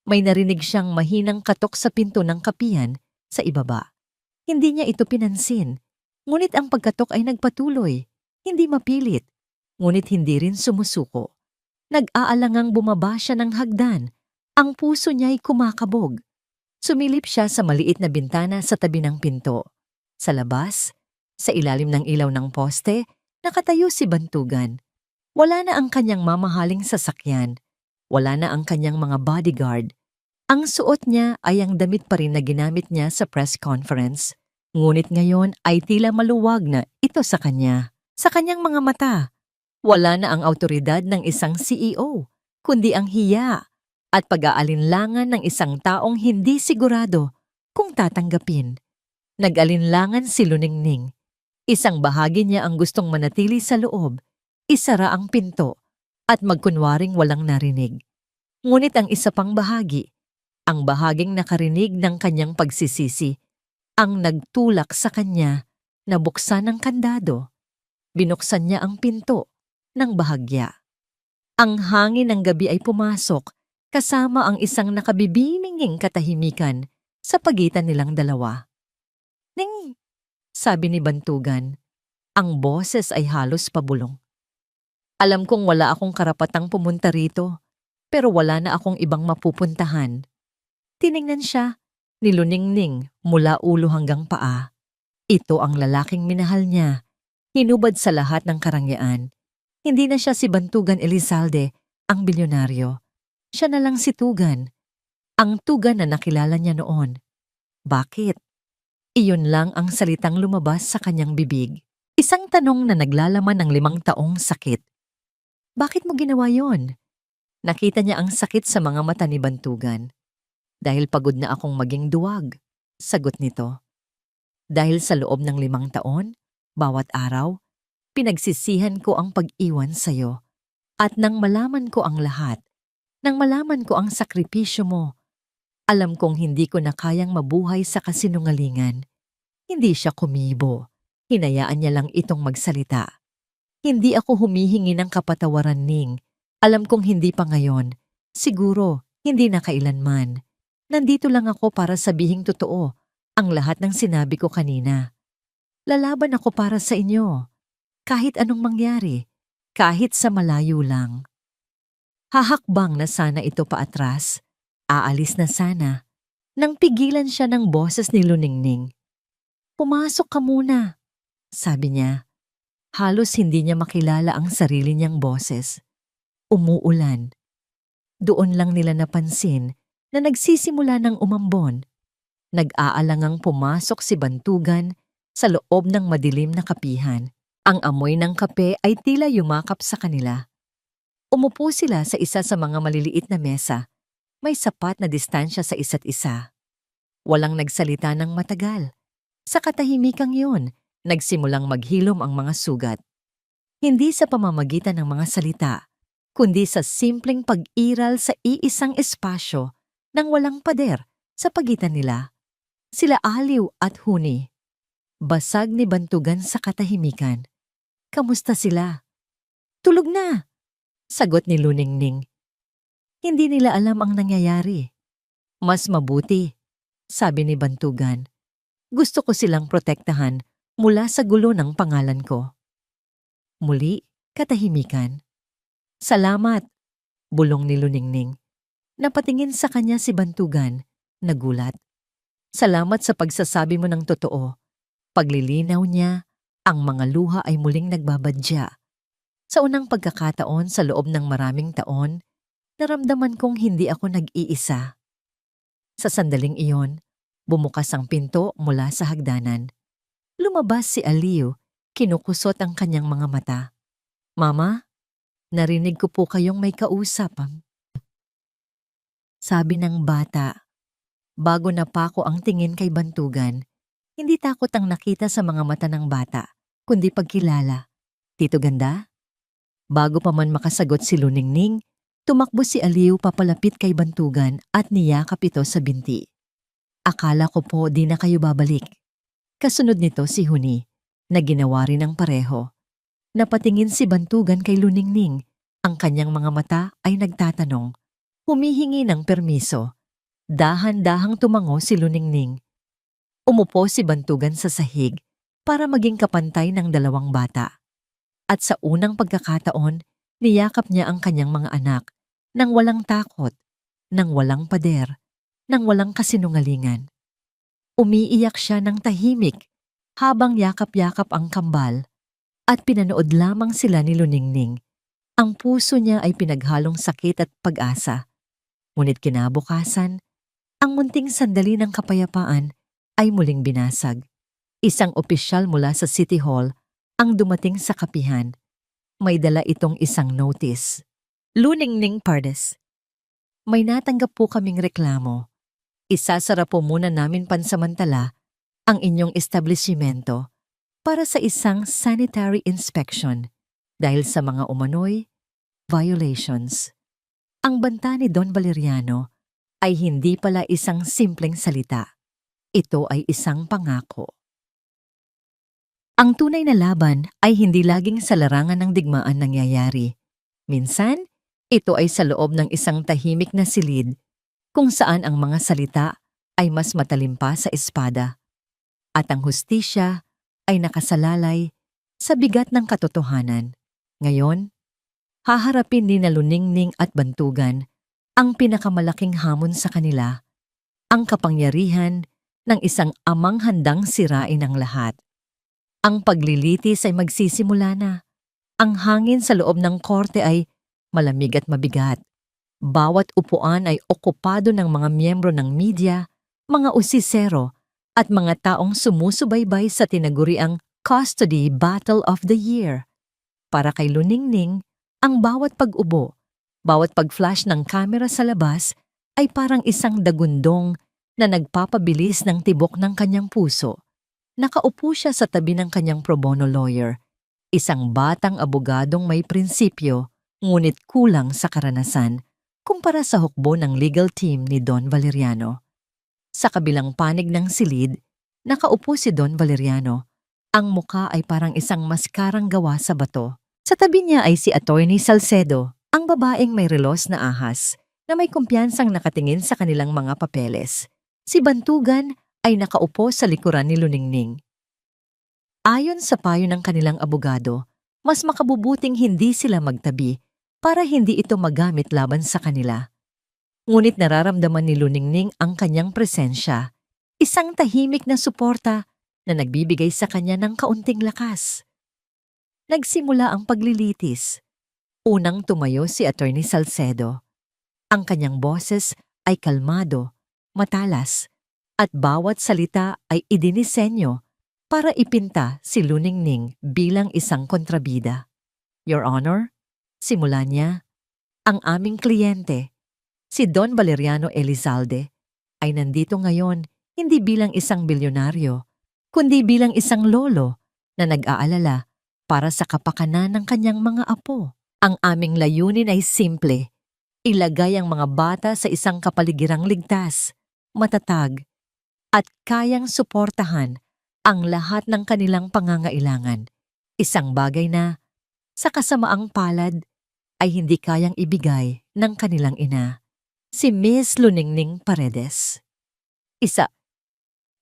may narinig siyang mahinang katok sa pinto ng kapihan sa ibaba. Hindi niya ito pinansin, ngunit ang pagkatok ay nagpatuloy, hindi mapilit, ngunit hindi rin sumusuko. Nag-aalangang bumaba siya ng hagdan, ang puso niya'y kumakabog. Sumilip siya sa maliit na bintana sa tabi ng pinto. Sa labas, sa ilalim ng ilaw ng poste, nakatayo si Bantugan. Wala na ang kanyang mamahaling sasakyan, wala na ang kanyang mga bodyguard. Ang suot niya ay ang damit pa rin na ginamit niya sa press conference. Ngunit ngayon ay tila maluwag na ito sa kanya. Sa kanyang mga mata, wala na ang awtoridad ng isang CEO, kundi ang hiya at pag-aalinlangan ng isang taong hindi sigurado kung tatanggapin. Nag-alinlangan si Luningning. Isang bahagi niya ang gustong manatili sa loob, isara ang pinto, at magkunwaring walang narinig. Ngunit ang isa pang bahagi, ang bahaging nakarinig ng kanyang pagsisisi, ang nagtulak sa kanya na buksan ang kandado. Binuksan niya ang pinto ng bahagya. Ang hangin ng gabi ay pumasok kasama ang isang nakabibininging katahimikan sa pagitan nilang dalawa. Ning, sabi ni Bantugan, ang boses ay halos pabulong. Alam kong wala akong karapatang pumunta rito, pero wala na akong ibang mapupuntahan. Tiningnan siya ni Luningning mula ulo hanggang paa. Ito ang lalaking minahal niya, hinubad sa lahat ng karangyaan. Hindi na siya si Bantugan Elizalde, ang bilyonaryo. Siya na lang si Tugan, ang Tugan na nakilala niya noon. Bakit? Iyon lang ang salitang lumabas sa kanyang bibig. Isang tanong na naglalaman ng 5 taong sakit. Bakit mo ginawa yon? Nakita niya ang sakit sa mga mata ni Bantugan. Dahil pagod na akong maging duwag, sagot nito. Dahil sa loob ng 5 taon, bawat araw, pinagsisihan ko ang pag-iwan sa'yo. At nang malaman ko ang lahat, nang malaman ko ang sakripisyo mo, alam kong hindi ko na kayang mabuhay sa kasinungalingan. Hindi siya kumibo. Hinayaan niya lang itong magsalita. Hindi ako humihingi ng kapatawaran, Ning. Alam kong hindi pa ngayon. Siguro, hindi na kailanman. Nandito lang ako para sabihing totoo ang lahat ng sinabi ko kanina. Lalaban ako para sa inyo. Kahit anong mangyari, kahit sa malayo lang. Hahakbang na sana ito paatras. Aalis na sana. Nang pigilan siya ng boses ni Luningning. Pumasok ka muna, sabi niya. Halos hindi niya makilala ang sarili niyang boses. Umuulan. Doon lang nila napansin na nagsisimula ng umambon. Nag-aalangang pumasok si Bantugan sa loob ng madilim na kapihan. Ang amoy ng kape ay tila yumakap sa kanila. Umupo sila sa isa sa mga maliliit na mesa. May sapat na distansya sa isa't isa. Walang nagsalita ng matagal. Sa katahimikang yun, nagsimulang maghilom ang mga sugat. Hindi sa pamamagitan ng mga salita, kundi sa simpleng pag-iral sa iisang espasyo nang walang pader sa pagitan nila. Sila Aliw at Huni. Basag ni Bantugan sa katahimikan. Kamusta sila? Tulog na, sagot ni Luningning. Hindi nila alam ang nangyayari. Mas mabuti, sabi ni Bantugan. Gusto ko silang protektahan mula sa gulo ng pangalan ko. Muli, katahimikan. Salamat, bulong ni Luningning. Napatingin sa kanya si Bantugan, nagulat. Salamat sa pagsasabi mo ng totoo. Paglilinaw niya, ang mga luha ay muling nagbabadya. Sa unang pagkakataon sa loob ng maraming taon, naramdaman kong hindi ako nag-iisa. Sa sandaling iyon, bumukas ang pinto mula sa hagdanan. Lumabas si Aliw, kinukusot ang kanyang mga mata. "Mama, narinig ko po kayong may kausap." Sabi ng bata. Bago napako ang tingin kay Bantugan, hindi takot ang nakita sa mga mata ng bata, kundi pagkilala. "Tito Ganda?" Bago pa man makasagot si Luningning, tumakbo si Aliw papalapit kay Bantugan at niyakap ito sa binti. "Akala ko po di na kayo babalik." Kasunod nito si Huni, na ginawa rin ang pareho. Napatingin si Bantugan kay Luningning, ang kanyang mga mata ay nagtatanong, humihingi ng permiso. Dahan-dahang tumango si Luningning. Umupo si Bantugan sa sahig para maging kapantay ng dalawang bata. At sa unang pagkakataon, niyakap niya ang kanyang mga anak nang walang takot, nang walang pader, nang walang kasinungalingan. Umiiyak siya ng tahimik habang yakap-yakap ang kambal at pinanood lamang sila ni Luningning. Ang puso niya ay pinaghalong sakit at pag-asa. Ngunit kinabukasan, ang munting sandali ng kapayapaan ay muling binasag. Isang opisyal mula sa City Hall ang dumating sa kapihan. May dala itong isang notice. "Luningning Pardes, may natanggap po kaming reklamo. Isasara po muna namin pansamantala ang inyong establishmento para sa isang sanitary inspection dahil sa mga umano'y violations." Ang banta ni Don Valeriano ay hindi pala isang simpleng salita. Ito ay isang pangako. Ang tunay na laban ay hindi laging sa larangan ng digmaan nangyayari. Minsan, ito ay sa loob ng isang tahimik na silid kung saan ang mga salita ay mas matalim pa sa espada. At ang hustisya ay nakasalalay sa bigat ng katotohanan. Ngayon, haharapin ni na Luningning at Bantugan ang pinakamalaking hamon sa kanila, ang kapangyarihan ng isang amang handang sirain ang lahat. Ang paglilitis ay magsisimula na. Ang hangin sa loob ng korte ay malamig at mabigat. Bawat upuan ay okupado ng mga miyembro ng media, mga usisero, at mga taong sumusubaybay sa tinaguriang Custody Battle of the Year. Para kay Luningning, ang bawat pag-ubo, bawat pag-flash ng kamera sa labas ay parang isang dagundong na nagpapabilis ng tibok ng kanyang puso. Nakaupo siya sa tabi ng kanyang pro bono lawyer, isang batang abogadong may prinsipyo ngunit kulang sa karanasan kumpara sa hukbo ng legal team ni Don Valeriano. Sa kabilang panig ng silid, nakaupo si Don Valeriano. Ang muka ay parang isang maskarang gawa sa bato. Sa tabi niya ay si Attorney Salcedo, ang babaeng may relos na ahas na may kumpiyansang nakatingin sa kanilang mga papeles. Si Bantugan ay nakaupo sa likuran ni Luningning. Ayon sa payo ng kanilang abogado, mas makabubuting hindi sila magtabi para hindi ito magamit laban sa kanila. Ngunit nararamdaman ni Luningning ang kanyang presensya, isang tahimik na suporta na nagbibigay sa kanya ng kaunting lakas. Nagsimula ang paglilitis. Unang tumayo si Attorney Salcedo. Ang kanyang boses ay kalmado, matalas, at bawat salita ay idinisenyo para ipinta si Luningning bilang isang kontrabida. "Your Honor," simula niya, "ang aming kliyente, si Don Valeriano Elizalde, ay nandito ngayon hindi bilang isang bilyonaryo, kundi bilang isang lolo na nag-aalala para sa kapakanan ng kanyang mga apo. Ang aming layunin ay simple, ilagay ang mga bata sa isang kapaligirang ligtas, matatag, at kayang suportahan ang lahat ng kanilang pangangailangan. Isang bagay na, sa kasamaang palad, ay hindi kayang ibigay ng kanilang ina, si Miss Luningning Paredes."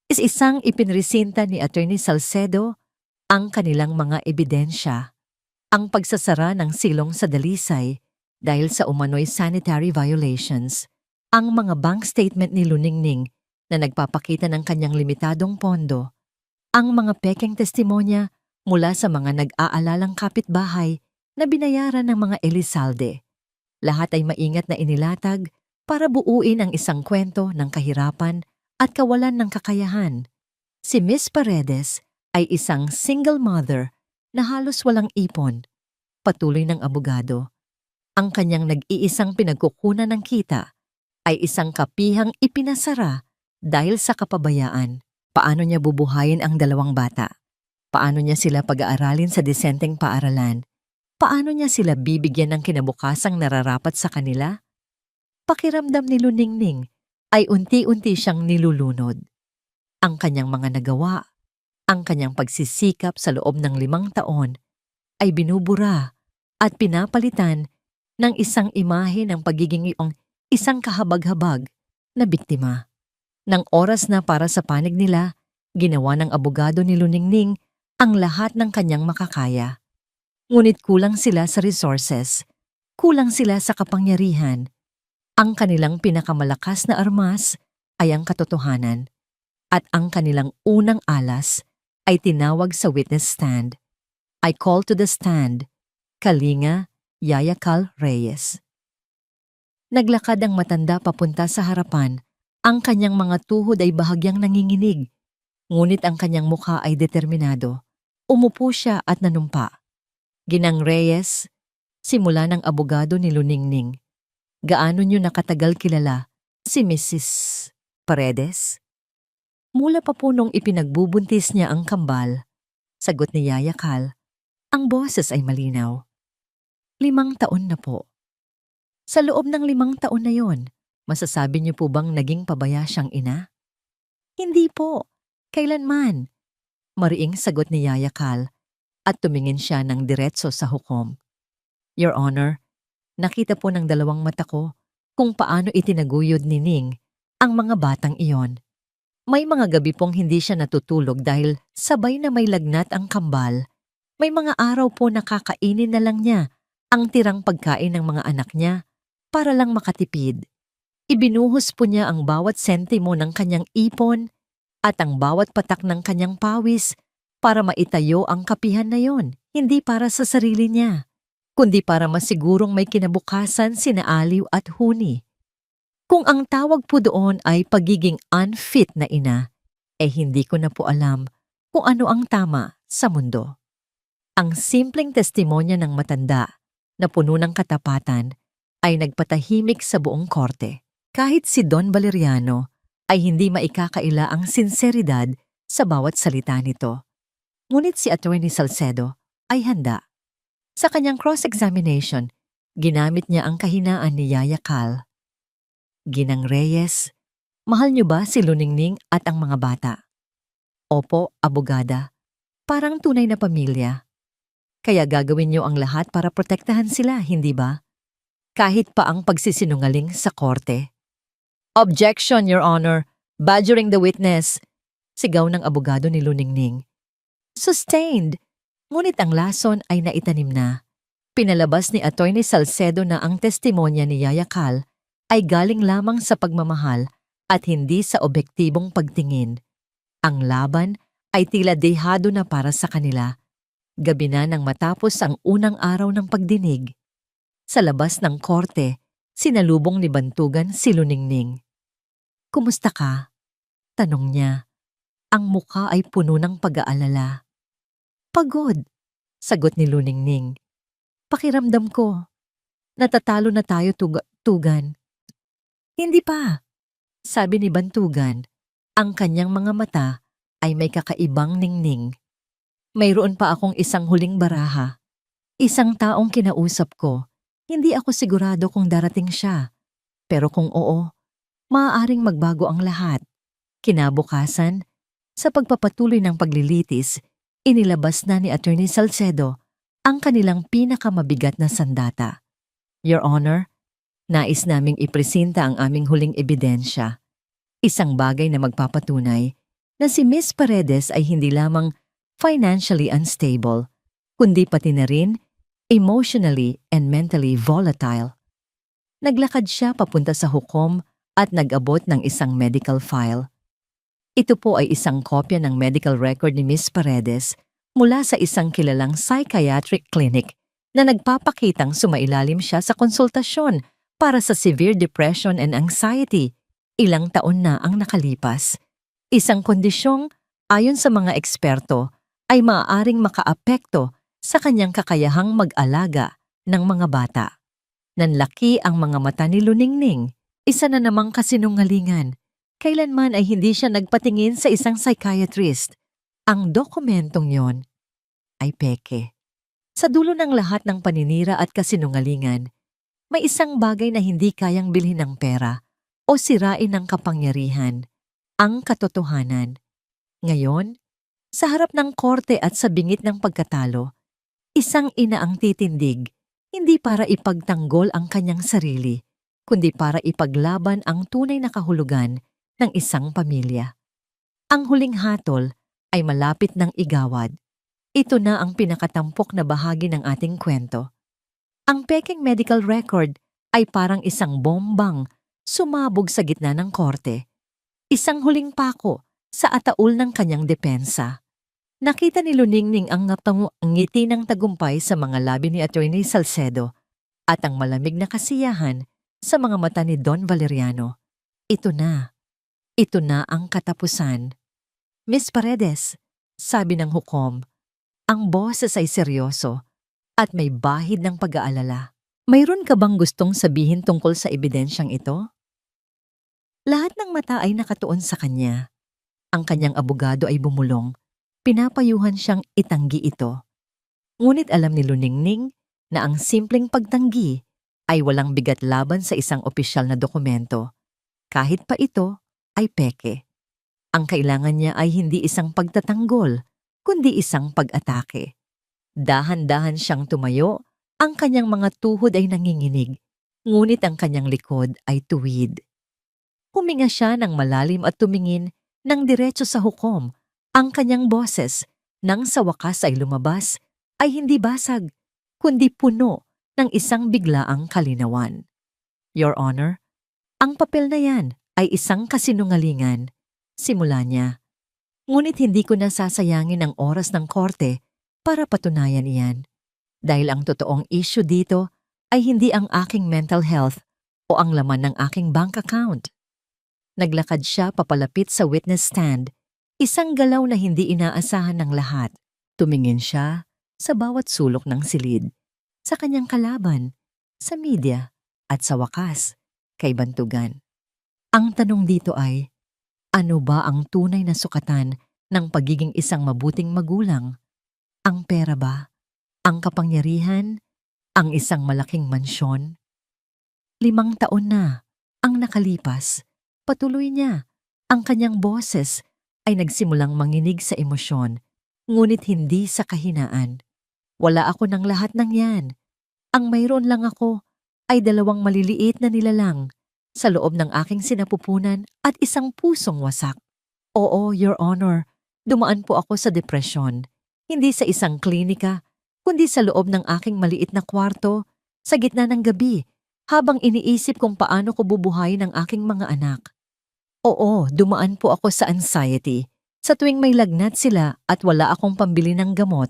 Isang ipinresinta ni Attorney Salcedo ang kanilang mga ebidensya, ang pagsasara ng silong sa dalisay dahil sa umano'y sanitary violations, ang mga bank statement ni Luningning na nagpapakita ng kanyang limitadong pondo, ang mga pekeng testimonya mula sa mga nag-aalalang kapitbahay na binayaran ng mga Elizalde. Lahat ay maingat na inilatag para buuin ang isang kwento ng kahirapan at kawalan ng kakayahan. Si Miss Paredes ay isang single mother na halos walang ipon, patuloy ng abogado. Ang kanyang nag-iisang pinagkukunan ng kita ay isang kapihang ipinasara dahil sa kapabayaan. Paano niya bubuhayin ang dalawang bata? Paano niya sila pag-aaralin sa disenteng paaralan? Paano niya sila bibigyan ng kinabukasang nararapat sa kanila? Pakiramdam ni Luningning ay unti-unti siyang nilulunod. Ang kanyang mga nagawa, ang kanyang pagsisikap sa loob ng 5 taon ay binubura at pinapalitan ng isang imahe ng pagiging isang kahabag-habag na biktima. Nang oras na para sa panig nila, ginawa ng abogado ni Luningning ang lahat ng kanyang makakaya. Ngunit kulang sila sa resources, kulang sila sa kapangyarihan. Ang kanilang pinakamalakas na armas ay ang katotohanan, at ang kanilang unang alas ay tinawag sa witness stand. I call to the stand, Kalinga Yayakal Reyes. Naglakad ang matanda papunta sa harapan. Ang kanyang mga tuhod ay bahagyang nanginginig, ngunit ang kanyang mukha ay determinado. Umupo siya at nanumpa. Ginang Reyes, simula ng abogado ni Luningning. Gaano niyo nakatagal kilala si Mrs. Paredes? Mula pa po nung ipinagbubuntis niya ang kambal, sagot ni Yayakal. Ang boses ay malinaw. 5 taon na po. Sa loob ng 5 taon na yon, masasabi niyo po bang naging pabaya siyang ina? Hindi po. Kailanman? Mariing sagot ni Yayakal at tumingin siya ng diretso sa hukom. Your Honor, nakita po ng 2 mata ko kung paano itinaguyod ni Ning ang mga batang iyon. May mga gabi pong hindi siya natutulog dahil sabay na may lagnat ang kambal. May mga araw po na kakainin na lang niya ang tirang pagkain ng mga anak niya para lang makatipid. Ibinuhos po niya ang bawat sentimo ng kanyang ipon at ang bawat patak ng kanyang pawis para maitayo ang kapihan na yon, hindi para sa sarili niya, kundi para masigurong may kinabukasan sina Aliw at Huni. Kung ang tawag po doon ay pagiging unfit na ina, hindi ko na po alam kung ano ang tama sa mundo. Ang simpleng testimonya ng matanda na puno ng katapatan ay nagpatahimik sa buong korte. Kahit si Don Valeriano ay hindi maikakaila ang sinseridad sa bawat salita nito. Ngunit si Attorney Salcedo ay handa. Sa kanyang cross-examination, ginamit niya ang kahinaan ni Yayakal. Ginang Reyes, mahal niyo ba si Luningning at ang mga bata? Opo, abogada. Parang tunay na pamilya. Kaya gagawin niyo ang lahat para protektahan sila, hindi ba? Kahit pa ang pagsisinungaling sa korte. Objection, Your Honor. Badgering the witness. Sigaw ng abogado ni Luningning. Sustained. Ngunit ang lason ay naitanim na. Pinalabas ni Attorney Salcedo na ang testimonya ni Yayakal ay galing lamang sa pagmamahal at hindi sa objektibong pagtingin. Ang laban ay tila dehado na para sa kanila. Gabi na nang matapos ang unang araw ng pagdinig. Sa labas ng korte, sinalubong ni Bantugan si Luningning. Kumusta ka? Tanong niya. Ang mukha ay puno ng pag-aalala. Pagod, sagot ni Luningning. Pakiramdam ko, natatalo na tayo Tugan. Hindi pa, sabi ni Bantugan. Ang kanyang mga mata ay may kakaibang ningning. Mayroon pa akong isang huling baraha. Isang taong kinausap ko. Hindi ako sigurado kung darating siya. Pero kung oo, maaaring magbago ang lahat. Kinabukasan, sa pagpapatuloy ng paglilitis, inilabas na ni Attorney Salcedo ang kanilang pinakamabigat na sandata. Your Honor, nais naming ipresenta ang aming huling ebidensya. Isang bagay na magpapatunay na si Miss Paredes ay hindi lamang financially unstable, kundi pati na rin emotionally and mentally volatile. Naglakad siya papunta sa hukom at nag-abot ng isang medical file. Ito po ay isang kopya ng medical record ni Miss Paredes mula sa isang kilalang psychiatric clinic na nagpapakitang sumailalim siya sa konsultasyon para sa severe depression and anxiety. Ilang taon na ang nakalipas. Isang kondisyong, ayon sa mga eksperto, ay maaaring makaapekto sa kanyang kakayahang mag-alaga ng mga bata. Nanlaki ang mga mata ni Luningning, isa na namang kasinungalingan. Kailanman ay hindi siya nagpatingin sa isang psychiatrist. Ang dokumentong yon ay peke. Sa dulo ng lahat ng paninira at kasinungalingan, may isang bagay na hindi kayang bilhin ng pera o sirain ng kapangyarihan, ang katotohanan. Ngayon, sa harap ng korte at sa bingit ng pagkatalo, isang ina ang titindig, hindi para ipagtanggol ang kanyang sarili, kundi para ipaglaban ang tunay na kahulugan ng isang pamilya. Ang huling hatol ay malapit ng igawad. Ito na ang pinakatampok na bahagi ng ating kwento. Ang pekeng medical record ay parang isang bombang sumabog sa gitna ng korte. Isang huling pako sa ataol ng kanyang depensa. Nakita ni Luningning ang ngiti ng tagumpay sa mga labi ni Attorney Salcedo at ang malamig na kasiyahan sa mga mata ni Don Valeriano. Ito na ang katapusan. Miss Paredes, sabi ng hukom, ang boses ay seryoso at may bahid ng pag-aalala. Mayroon ka bang gustong sabihin tungkol sa ebidensyang ito? Lahat ng mata ay nakatuon sa kanya. Ang kanyang abogado ay bumulong. Pinapayuhan siyang itanggi ito. Ngunit alam ni Luningning na ang simpleng pagtanggi ay walang bigat laban sa isang opisyal na dokumento. Kahit pa ito ay peke. Ang kailangan niya ay hindi isang pagtatanggol, kundi isang pag-atake. Dahan-dahan siyang tumayo, ang kanyang mga tuhod ay nanginginig, ngunit ang kanyang likod ay tuwid. Huminga siya ng malalim at tumingin ng diretso sa hukom. Ang kanyang boses, nang sa wakas ay lumabas, ay hindi basag, kundi puno ng isang biglaang kalinawan. Your Honor, ang papel na yan ay isang kasinungalingan. Simula niya. Ngunit hindi ko na sasayangin ang oras ng korte para patunayan iyan. Dahil ang totoong issue dito ay hindi ang aking mental health o ang laman ng aking bank account. Naglakad siya papalapit sa witness stand, isang galaw na hindi inaasahan ng lahat. Tumingin siya sa bawat sulok ng silid, sa kanyang kalaban, sa media, at sa wakas, kay Bantugan. Ang tanong dito ay, ano ba ang tunay na sukatan ng pagiging isang mabuting magulang? Ang pera ba? Ang kapangyarihan? Ang isang malaking mansyon? 5 taon na ang nakalipas. Patuloy niya. Ang kanyang boses ay nagsimulang manginig sa emosyon, ngunit hindi sa kahinaan. Wala ako ng lahat ng yan. Ang mayroon lang ako ay 2 maliliit na nilalang sa loob ng aking sinapupunan at isang pusong wasak. Oo, Your Honor, dumaan po ako sa depresyon. Hindi sa isang klinika, kundi sa loob ng aking maliit na kwarto, sa gitna ng gabi, habang iniisip kung paano ko bubuhayin ang aking mga anak. Oo, dumaan po ako sa anxiety. Sa tuwing may lagnat sila at wala akong pambili ng gamot,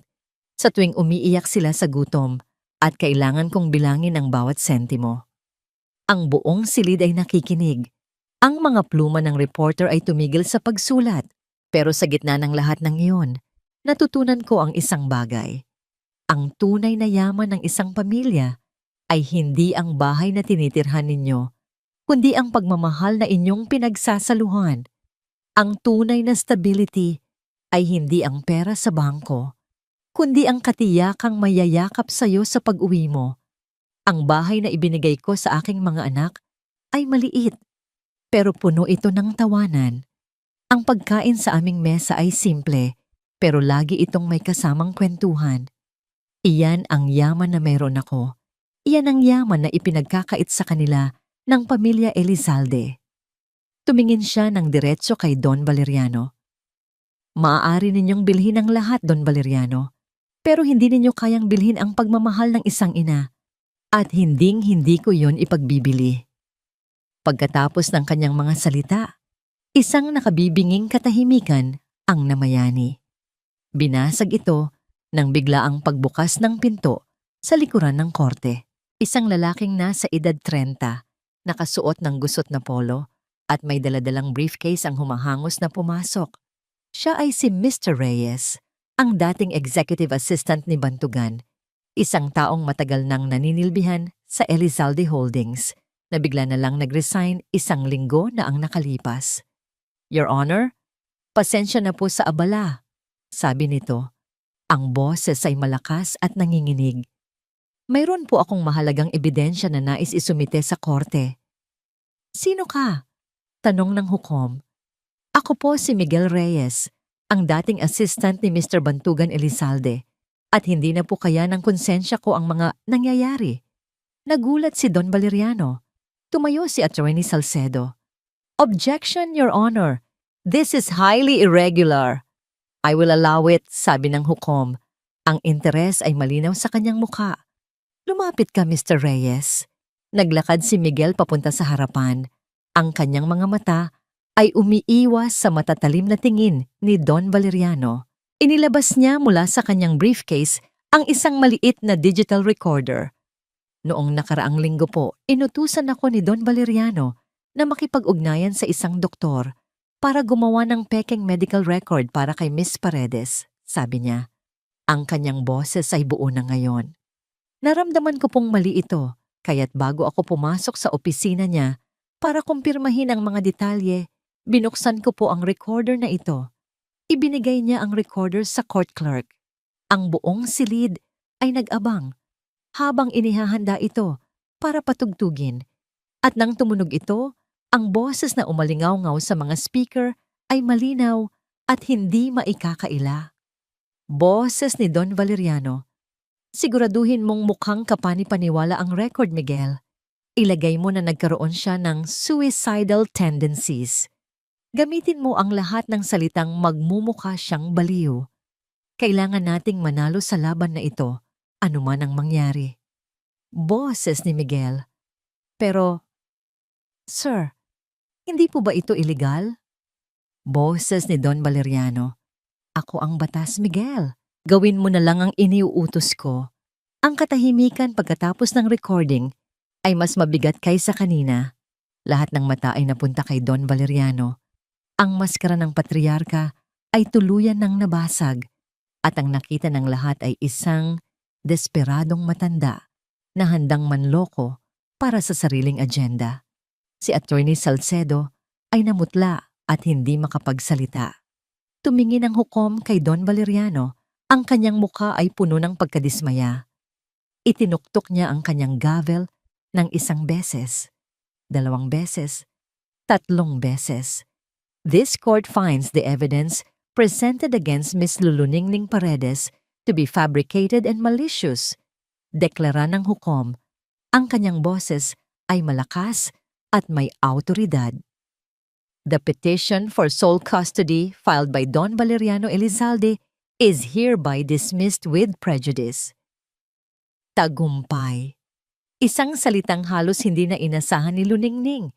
sa tuwing umiiyak sila sa gutom at kailangan kong bilangin ang bawat sentimo. Ang buong silid ay nakikinig. Ang mga pluma ng reporter ay tumigil sa pagsulat. Pero sa gitna ng lahat ng iyon, natutunan ko ang isang bagay. Ang tunay na yaman ng isang pamilya ay hindi ang bahay na tinitirhan ninyo, kundi ang pagmamahal na inyong pinagsasaluhan. Ang tunay na stability ay hindi ang pera sa bangko, kundi ang katiyakang mayayakap sa iyo sa pag-uwi mo. Ang bahay na ibinigay ko sa aking mga anak ay maliit, pero puno ito ng tawanan. Ang pagkain sa aming mesa ay simple, pero lagi itong may kasamang kwentuhan. Iyan ang yaman na mayroon ako. Iyan ang yaman na ipinagkakait sa kanila ng pamilya Elizalde. Tumingin siya ng diretso kay Don Valeriano. Maaari ninyong bilhin ang lahat, Don Valeriano, pero hindi ninyo kayang bilhin ang pagmamahal ng isang ina. At hinding-hindi ko yon ipagbibili. Pagkatapos ng kanyang mga salita, isang nakabibinging katahimikan ang namayani. Binasag ito nang biglaang pagbukas ng pinto Sa likuran ng korte, isang lalaking nasa edad 30, nakasuot ng gusot na polo at may daladalang briefcase ang humahangos na pumasok. Siya ay si Mr. Reyes, ang dating executive assistant ni Bantugan, isang taong matagal nang naninilbihan sa Elizalde Holdings na bigla na lang nag-resign 1 linggo na ang nakalipas. Your Honor, pasensya na po sa abala, sabi nito. Ang boses ay malakas at nanginginig. Mayroon po akong mahalagang ebidensya na nais isumite sa korte. Sino ka? Tanong ng hukom. Ako po si Miguel Reyes, ang dating assistant ni Mr. Bantugan Elizalde, at hindi na po kaya ng konsensya ko ang mga nangyayari. Nagulat si Don Valeriano. Tumayo si Attorney Salcedo. Objection, Your Honor. This is highly irregular. I will allow it, sabi ng hukom. Ang interes ay malinaw sa kanyang mukha. Lumapit ka, Mr. Reyes. Naglakad si Miguel papunta sa harapan. Ang kanyang mga mata ay umiiwas sa matatalim na tingin ni Don Valeriano. Inilabas niya mula sa kanyang briefcase ang isang maliit na digital recorder. Noong nakaraang linggo po, inutusan ako ni Don Valeriano na makipag-ugnayan sa isang doktor para gumawa ng pekeng medical record para kay Miss Paredes, sabi niya. Ang kanyang boses ay buo na ngayon. Naramdaman ko pong mali ito, kaya't bago ako pumasok sa opisina niya para kumpirmahin ang mga detalye, binuksan ko po ang recorder na ito. Ibinigay niya ang recorder sa court clerk. Ang buong silid ay nag-abang habang inihahanda ito para patugtugin. At nang tumunog ito, ang boses na umalingaw-ngaw sa mga speaker ay malinaw at hindi maikakaila. Boses ni Don Valeriano. Siguraduhin mong mukhang kapani-paniwala ang record, Miguel. Ilagay mo na nagkaroon siya ng suicidal tendencies. Gamitin mo ang lahat ng salitang magmumukha siyang baliw. Kailangan nating manalo sa laban na ito, anuman ang mangyari. Boses ni Miguel. Pero, Sir, hindi po ba ito illegal? Boses ni Don Valeriano. Ako ang batas, Miguel. Gawin mo na lang ang iniuutos ko. Ang katahimikan pagkatapos ng recording ay mas mabigat kaysa kanina. Lahat ng mata ay napunta kay Don Valeriano. Ang maskara ng patriarka ay tuluyan ng nabasag at ang nakita ng lahat ay isang desperadong matanda na handang manloko para sa sariling agenda. Si Attorney Salcedo ay namutla at hindi makapagsalita. Tumingin ang hukom kay Don Valeriano. Ang kanyang mukha ay puno ng pagkadismaya. Itinuktok niya ang kanyang gavel ng 1 beses, 2 beses, 3 beses. This court finds the evidence presented against Miss Luluningning Paredes to be fabricated and malicious. Deklara ng hukom. Ang kanyang boses ay malakas at may awtoridad. The petition for sole custody filed by Don Valeriano Elizalde is hereby dismissed with prejudice. Tagumpay. Isang salitang halos hindi na inasahan ni Luningning.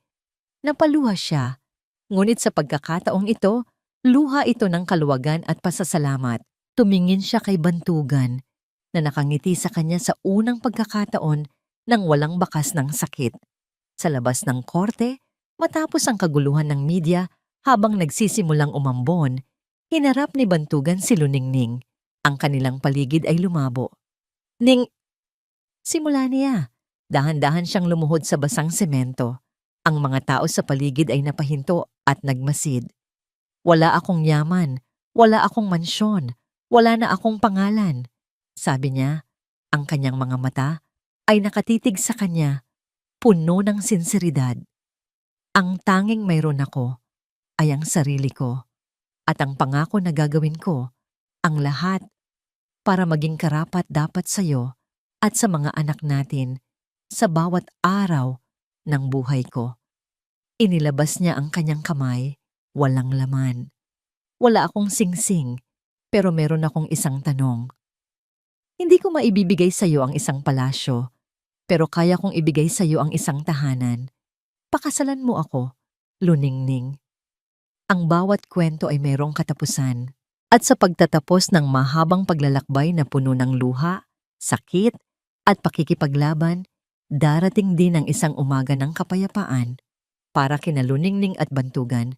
Napaluha siya. Ngunit sa pagkakataong ito, luha ito ng kaluwagan at pasasalamat. Tumingin siya kay Bantugan na nakangiti sa kanya sa unang pagkakataon nang walang bakas ng sakit. Sa labas ng korte, matapos ang kaguluhan ng media habang nagsisimulang umambon, hinarap ni Bantugan si Luningning. Ang kanilang paligid ay lumabo. Ning, simula niya. Dahan-dahan siyang lumuhod sa basang semento. Ang mga tao sa paligid ay napahinto at nagmasid. Wala akong yaman, wala akong mansyon, wala na akong pangalan. Sabi niya, ang kanyang mga mata ay nakatitig sa kanya, puno ng sinseridad. Ang tanging mayroon ako ay ang sarili ko at ang pangako na gagawin ko, ang lahat para maging karapat dapat sa'yo at sa mga anak natin sa bawat araw ng buhay ko. Inilabas niya ang kanyang kamay, walang laman. Wala akong singsing, pero meron akong isang tanong. Hindi ko maibibigay sa iyo ang isang palasyo, pero kaya kong ibigay sa iyo ang isang tahanan. Pakasalan mo ako, Luningning. Ang bawat kwento ay mayroong katapusan. At sa pagtatapos ng mahabang paglalakbay na puno ng luha, sakit, at pakikipaglaban, darating din ang isang umaga ng kapayapaan para kina Luningning at Bantugan.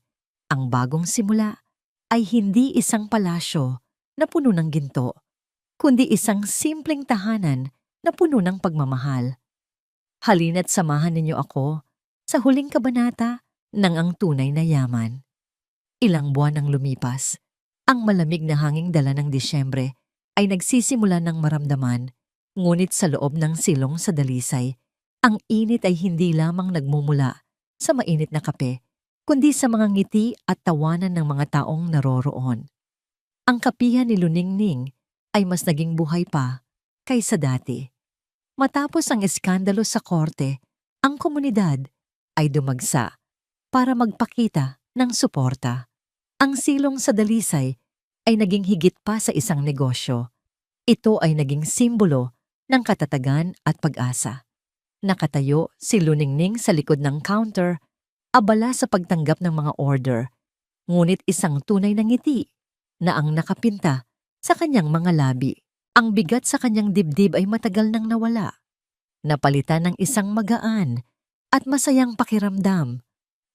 Ang bagong simula ay hindi isang palasyo na puno ng ginto, kundi isang simpleng tahanan na puno ng pagmamahal. Halina't samahan ninyo ako sa huling kabanata ng Ang Tunay na Yaman. Ilang buwan ang lumipas, ang malamig na hanging dala ng Disyembre ay nagsisimula ng maramdaman, ngunit sa loob ng silong sa dalisay, ang init ay hindi lamang nagmumula sa mainit na kape, kundi sa mga ngiti at tawanan ng mga taong naroroon. Ang kapihan ni Luningning ay mas naging buhay pa kaysa dati. Matapos ang eskandalo sa korte, ang komunidad ay dumagsa para magpakita ng suporta. Ang silong sa dalisay ay naging higit pa sa isang negosyo. Ito ay naging simbolo ng katatagan at pag-asa. Nakatayo si Luningning sa likod ng counter, abala sa pagtanggap ng mga order, ngunit isang tunay na ngiti na ang nakapinta sa kanyang mga labi. Ang bigat sa kanyang dibdib ay matagal nang nawala. Napalitan ng isang magaan at masayang pakiramdam.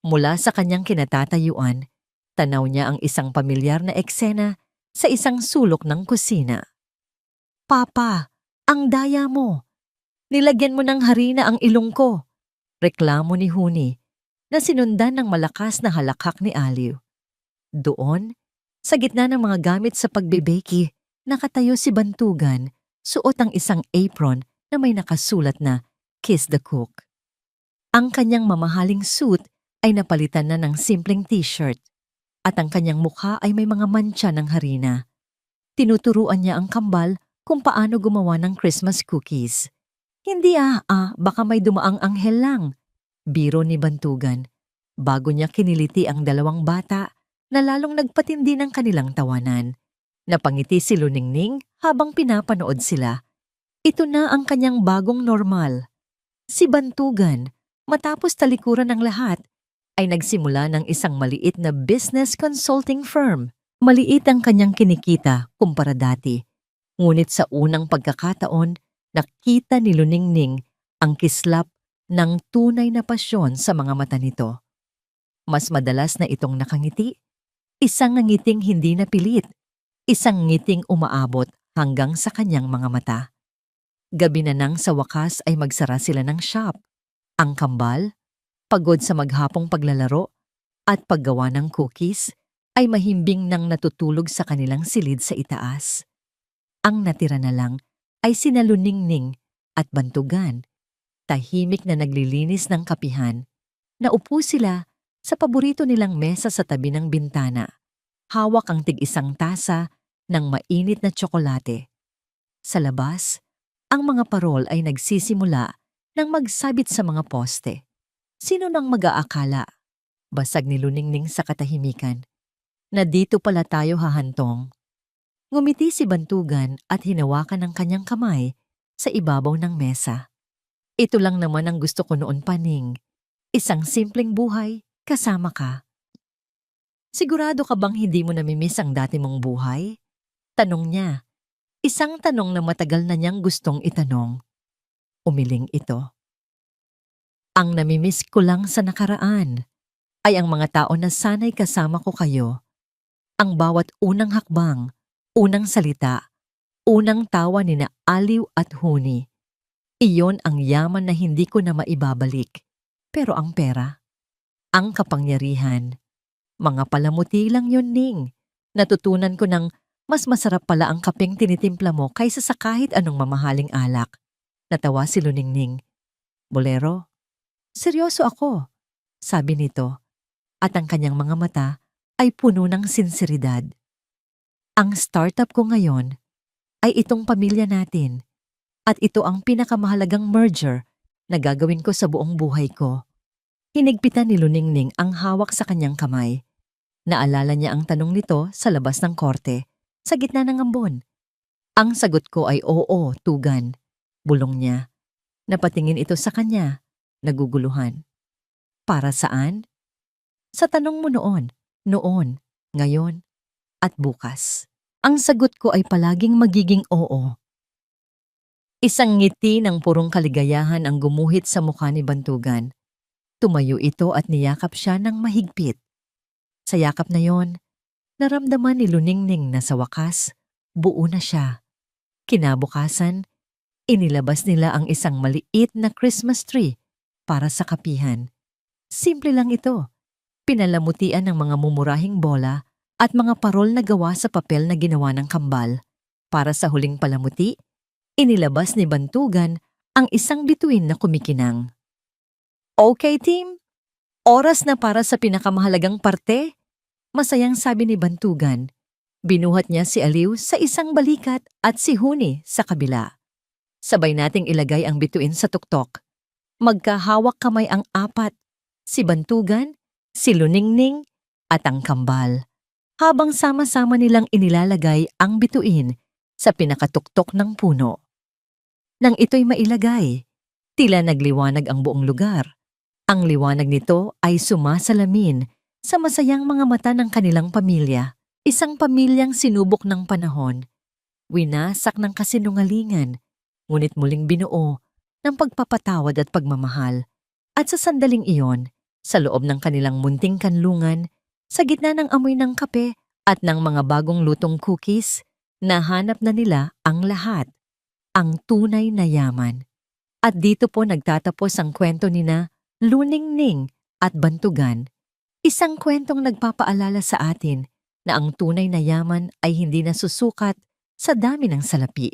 Mula sa kanyang kinatatayuan, tanaw niya ang isang pamilyar na eksena sa isang sulok ng kusina. "Papa, ang daya mo! Nilagyan mo ng harina ang ilong ko!" Reklamo ni Huni na sinundan ng malakas na halakhak ni Aliw. Doon, sa gitna ng mga gamit sa pagbebeki, nakatayo si Bantugan, suot ang isang apron na may nakasulat na "Kiss the Cook." Ang kanyang mamahaling suit ay napalitan na ng simpleng t-shirt at ang kanyang mukha ay may mga mantsa ng harina. Tinuturuan niya ang kambal kung paano gumawa ng Christmas cookies. "Hindi baka may dumaang anghel lang," biro ni Bantugan, bago niya kiniliti ang dalawang bata na lalong nagpatindi ng kanilang tawanan. Napangiti si Luningning habang pinapanood sila. Ito na ang kanyang bagong normal. Si Bantugan, matapos talikuran ng lahat, ay nagsimula ng isang maliit na business consulting firm. Maliit ang kanyang kinikita kumpara dati. Ngunit sa unang pagkakataon, nakita ni Luningning ang kislap ng tunay na pasyon sa mga mata nito. Mas madalas na itong nakangiti, isang ngiting hindi napilit, isang ngiting umaabot hanggang sa kanyang mga mata. Gabi na nang sa wakas ay magsara sila ng shop. Ang kambal, pagod sa maghapong paglalaro at paggawa ng cookies, ay mahimbing nang natutulog sa kanilang silid sa itaas. Ang natira na lang ay sina Luningning at Bantugan, tahimik na naglilinis ng kapihan. Naupo sila sa paborito nilang mesa sa tabi ng bintana. Hawak ang tig-isang tasa ng mainit na tsokolate. Sa labas, ang mga parol ay nagsisimula nang magsabit sa mga poste. Sino nang mag-aakala? Basag ni Luningning sa katahimikan, na dito pala tayo hahantong. Ngumiti si Bantugan at hinawakan ang kanyang kamay sa ibabaw ng mesa. "Ito lang naman ang gusto ko noon, Paning. Isang simpleng buhay kasama ka." "Sigurado ka bang hindi mo namimiss ang dati mong buhay?" tanong niya. Isang tanong na matagal na niyang gustong itanong. Umiling ito. "Ang namimiss ko lang sa nakaraan ay ang mga tao na sana'y kasama ko kayo. Ang bawat unang hakbang, unang salita, unang tawa ni na Aliw at Huni. Iyon ang yaman na hindi ko na maibabalik. Pero ang pera, ang kapangyarihan, mga palamuti lang yun, Ning. Natutunan ko ng mas masarap pala ang kapeng tinitimpla mo kaysa sa kahit anong mamahaling alak." Natawa si Luningning. "Bolero? Seryoso ako," sabi nito, at ang kanyang mga mata ay puno ng sinseridad. "Ang startup ko ngayon ay itong pamilya natin, at ito ang pinakamahalagang merger na gagawin ko sa buong buhay ko." Hinigpitan ni Luningning ang hawak sa kanyang kamay. Naalala niya ang tanong nito sa labas ng korte, sa gitna ng ambon. "Ang sagot ko ay oo, Tugan," bulong niya. Napatingin ito sa kanya, naguguluhan. "Para saan?" "Sa tanong mo noon, ngayon, at bukas. Ang sagot ko ay palaging magiging oo." Isang ngiti ng purong kaligayahan ang gumuhit sa mukha ni Bantugan. Tumayo ito at niyakap siya ng mahigpit. Sa yakap na yon, naramdaman ni Luningning na sa wakas, buo na siya. Kinabukasan, inilabas nila ang isang maliit na Christmas tree para sa kapihan. Simple lang ito. Pinalamutian ng mga mumurahing bola at mga parol na gawa sa papel na ginawa ng kambal. Para sa huling palamuti, inilabas ni Bantugan ang isang bituin na kumikinang. Okay, team. Oras na para sa pinakamahalagang parte. Masayang sabi ni Bantugan. Binuhat niya si Aliw sa isang balikat at si Huni sa kabila. Sabay nating ilagay ang bituin sa tuktok. Magkahawak kamay ang apat. Si Bantugan, si Luningning, at ang kambal. Habang sama-sama nilang inilalagay ang bituin sa pinakatuktok ng puno. Nang ito'y mailagay, tila nagliwanag ang buong lugar. Ang liwanag nito ay sumasalamin sa masayang mga mata ng kanilang pamilya. Isang pamilyang sinubok ng panahon, winasak ng kasinungalingan, ngunit muling binuo ng pagpapatawad at pagmamahal. At sa sandaling iyon, sa loob ng kanilang munting kanlungan, sa gitna ng amoy ng kape at ng mga bagong lutong cookies, nahanap na nila ang lahat, ang tunay na yaman. At dito po nagtatapos ang kwento nina Luningning at Bantugan, isang kwentong nagpapaalala sa atin na ang tunay na yaman ay hindi nasusukat sa dami ng salapi,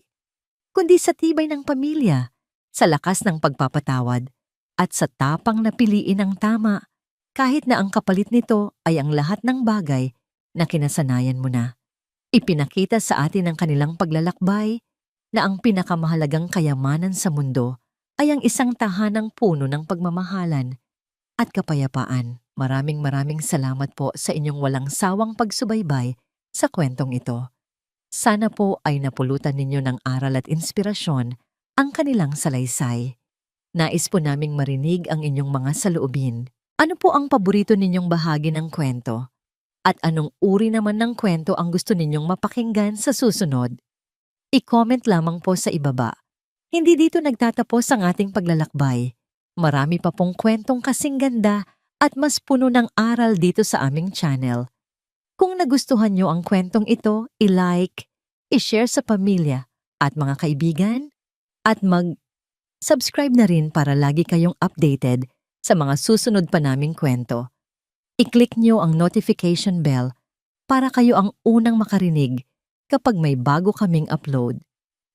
kundi sa tibay ng pamilya, sa lakas ng pagpapatawad, at sa tapang na piliin ang tama, kahit na ang kapalit nito ay ang lahat ng bagay na kinasanayan mo na. Ipinakita sa atin ng kanilang paglalakbay na ang pinakamahalagang kayamanan sa mundo ay ang isang tahanang puno ng pagmamahalan at kapayapaan. Maraming salamat po sa inyong walang sawang pagsubaybay sa kwentong ito. Sana po ay napulutan ninyo ng aral at inspirasyon ang kanilang salaysay. Nais po naming marinig ang inyong mga saloobin. Ano po ang paborito ninyong bahagi ng kwento? At anong uri naman ng kwento ang gusto ninyong mapakinggan sa susunod? I-comment lamang po sa ibaba. Hindi dito nagtatapos ang ating paglalakbay. Marami pa pong kwentong kasing ganda at mas puno ng aral dito sa aming channel. Kung nagustuhan nyo ang kwentong ito, i-like, i-share sa pamilya at mga kaibigan, at mag-subscribe na rin para lagi kayong updated sa mga susunod pa naming kwento. I-click nyo ang notification bell para kayo ang unang makarinig kapag may bago kaming upload.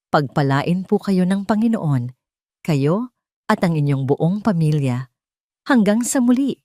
Pagpalain po kayo ng Panginoon, kayo at ang inyong buong pamilya. Hanggang sa muli!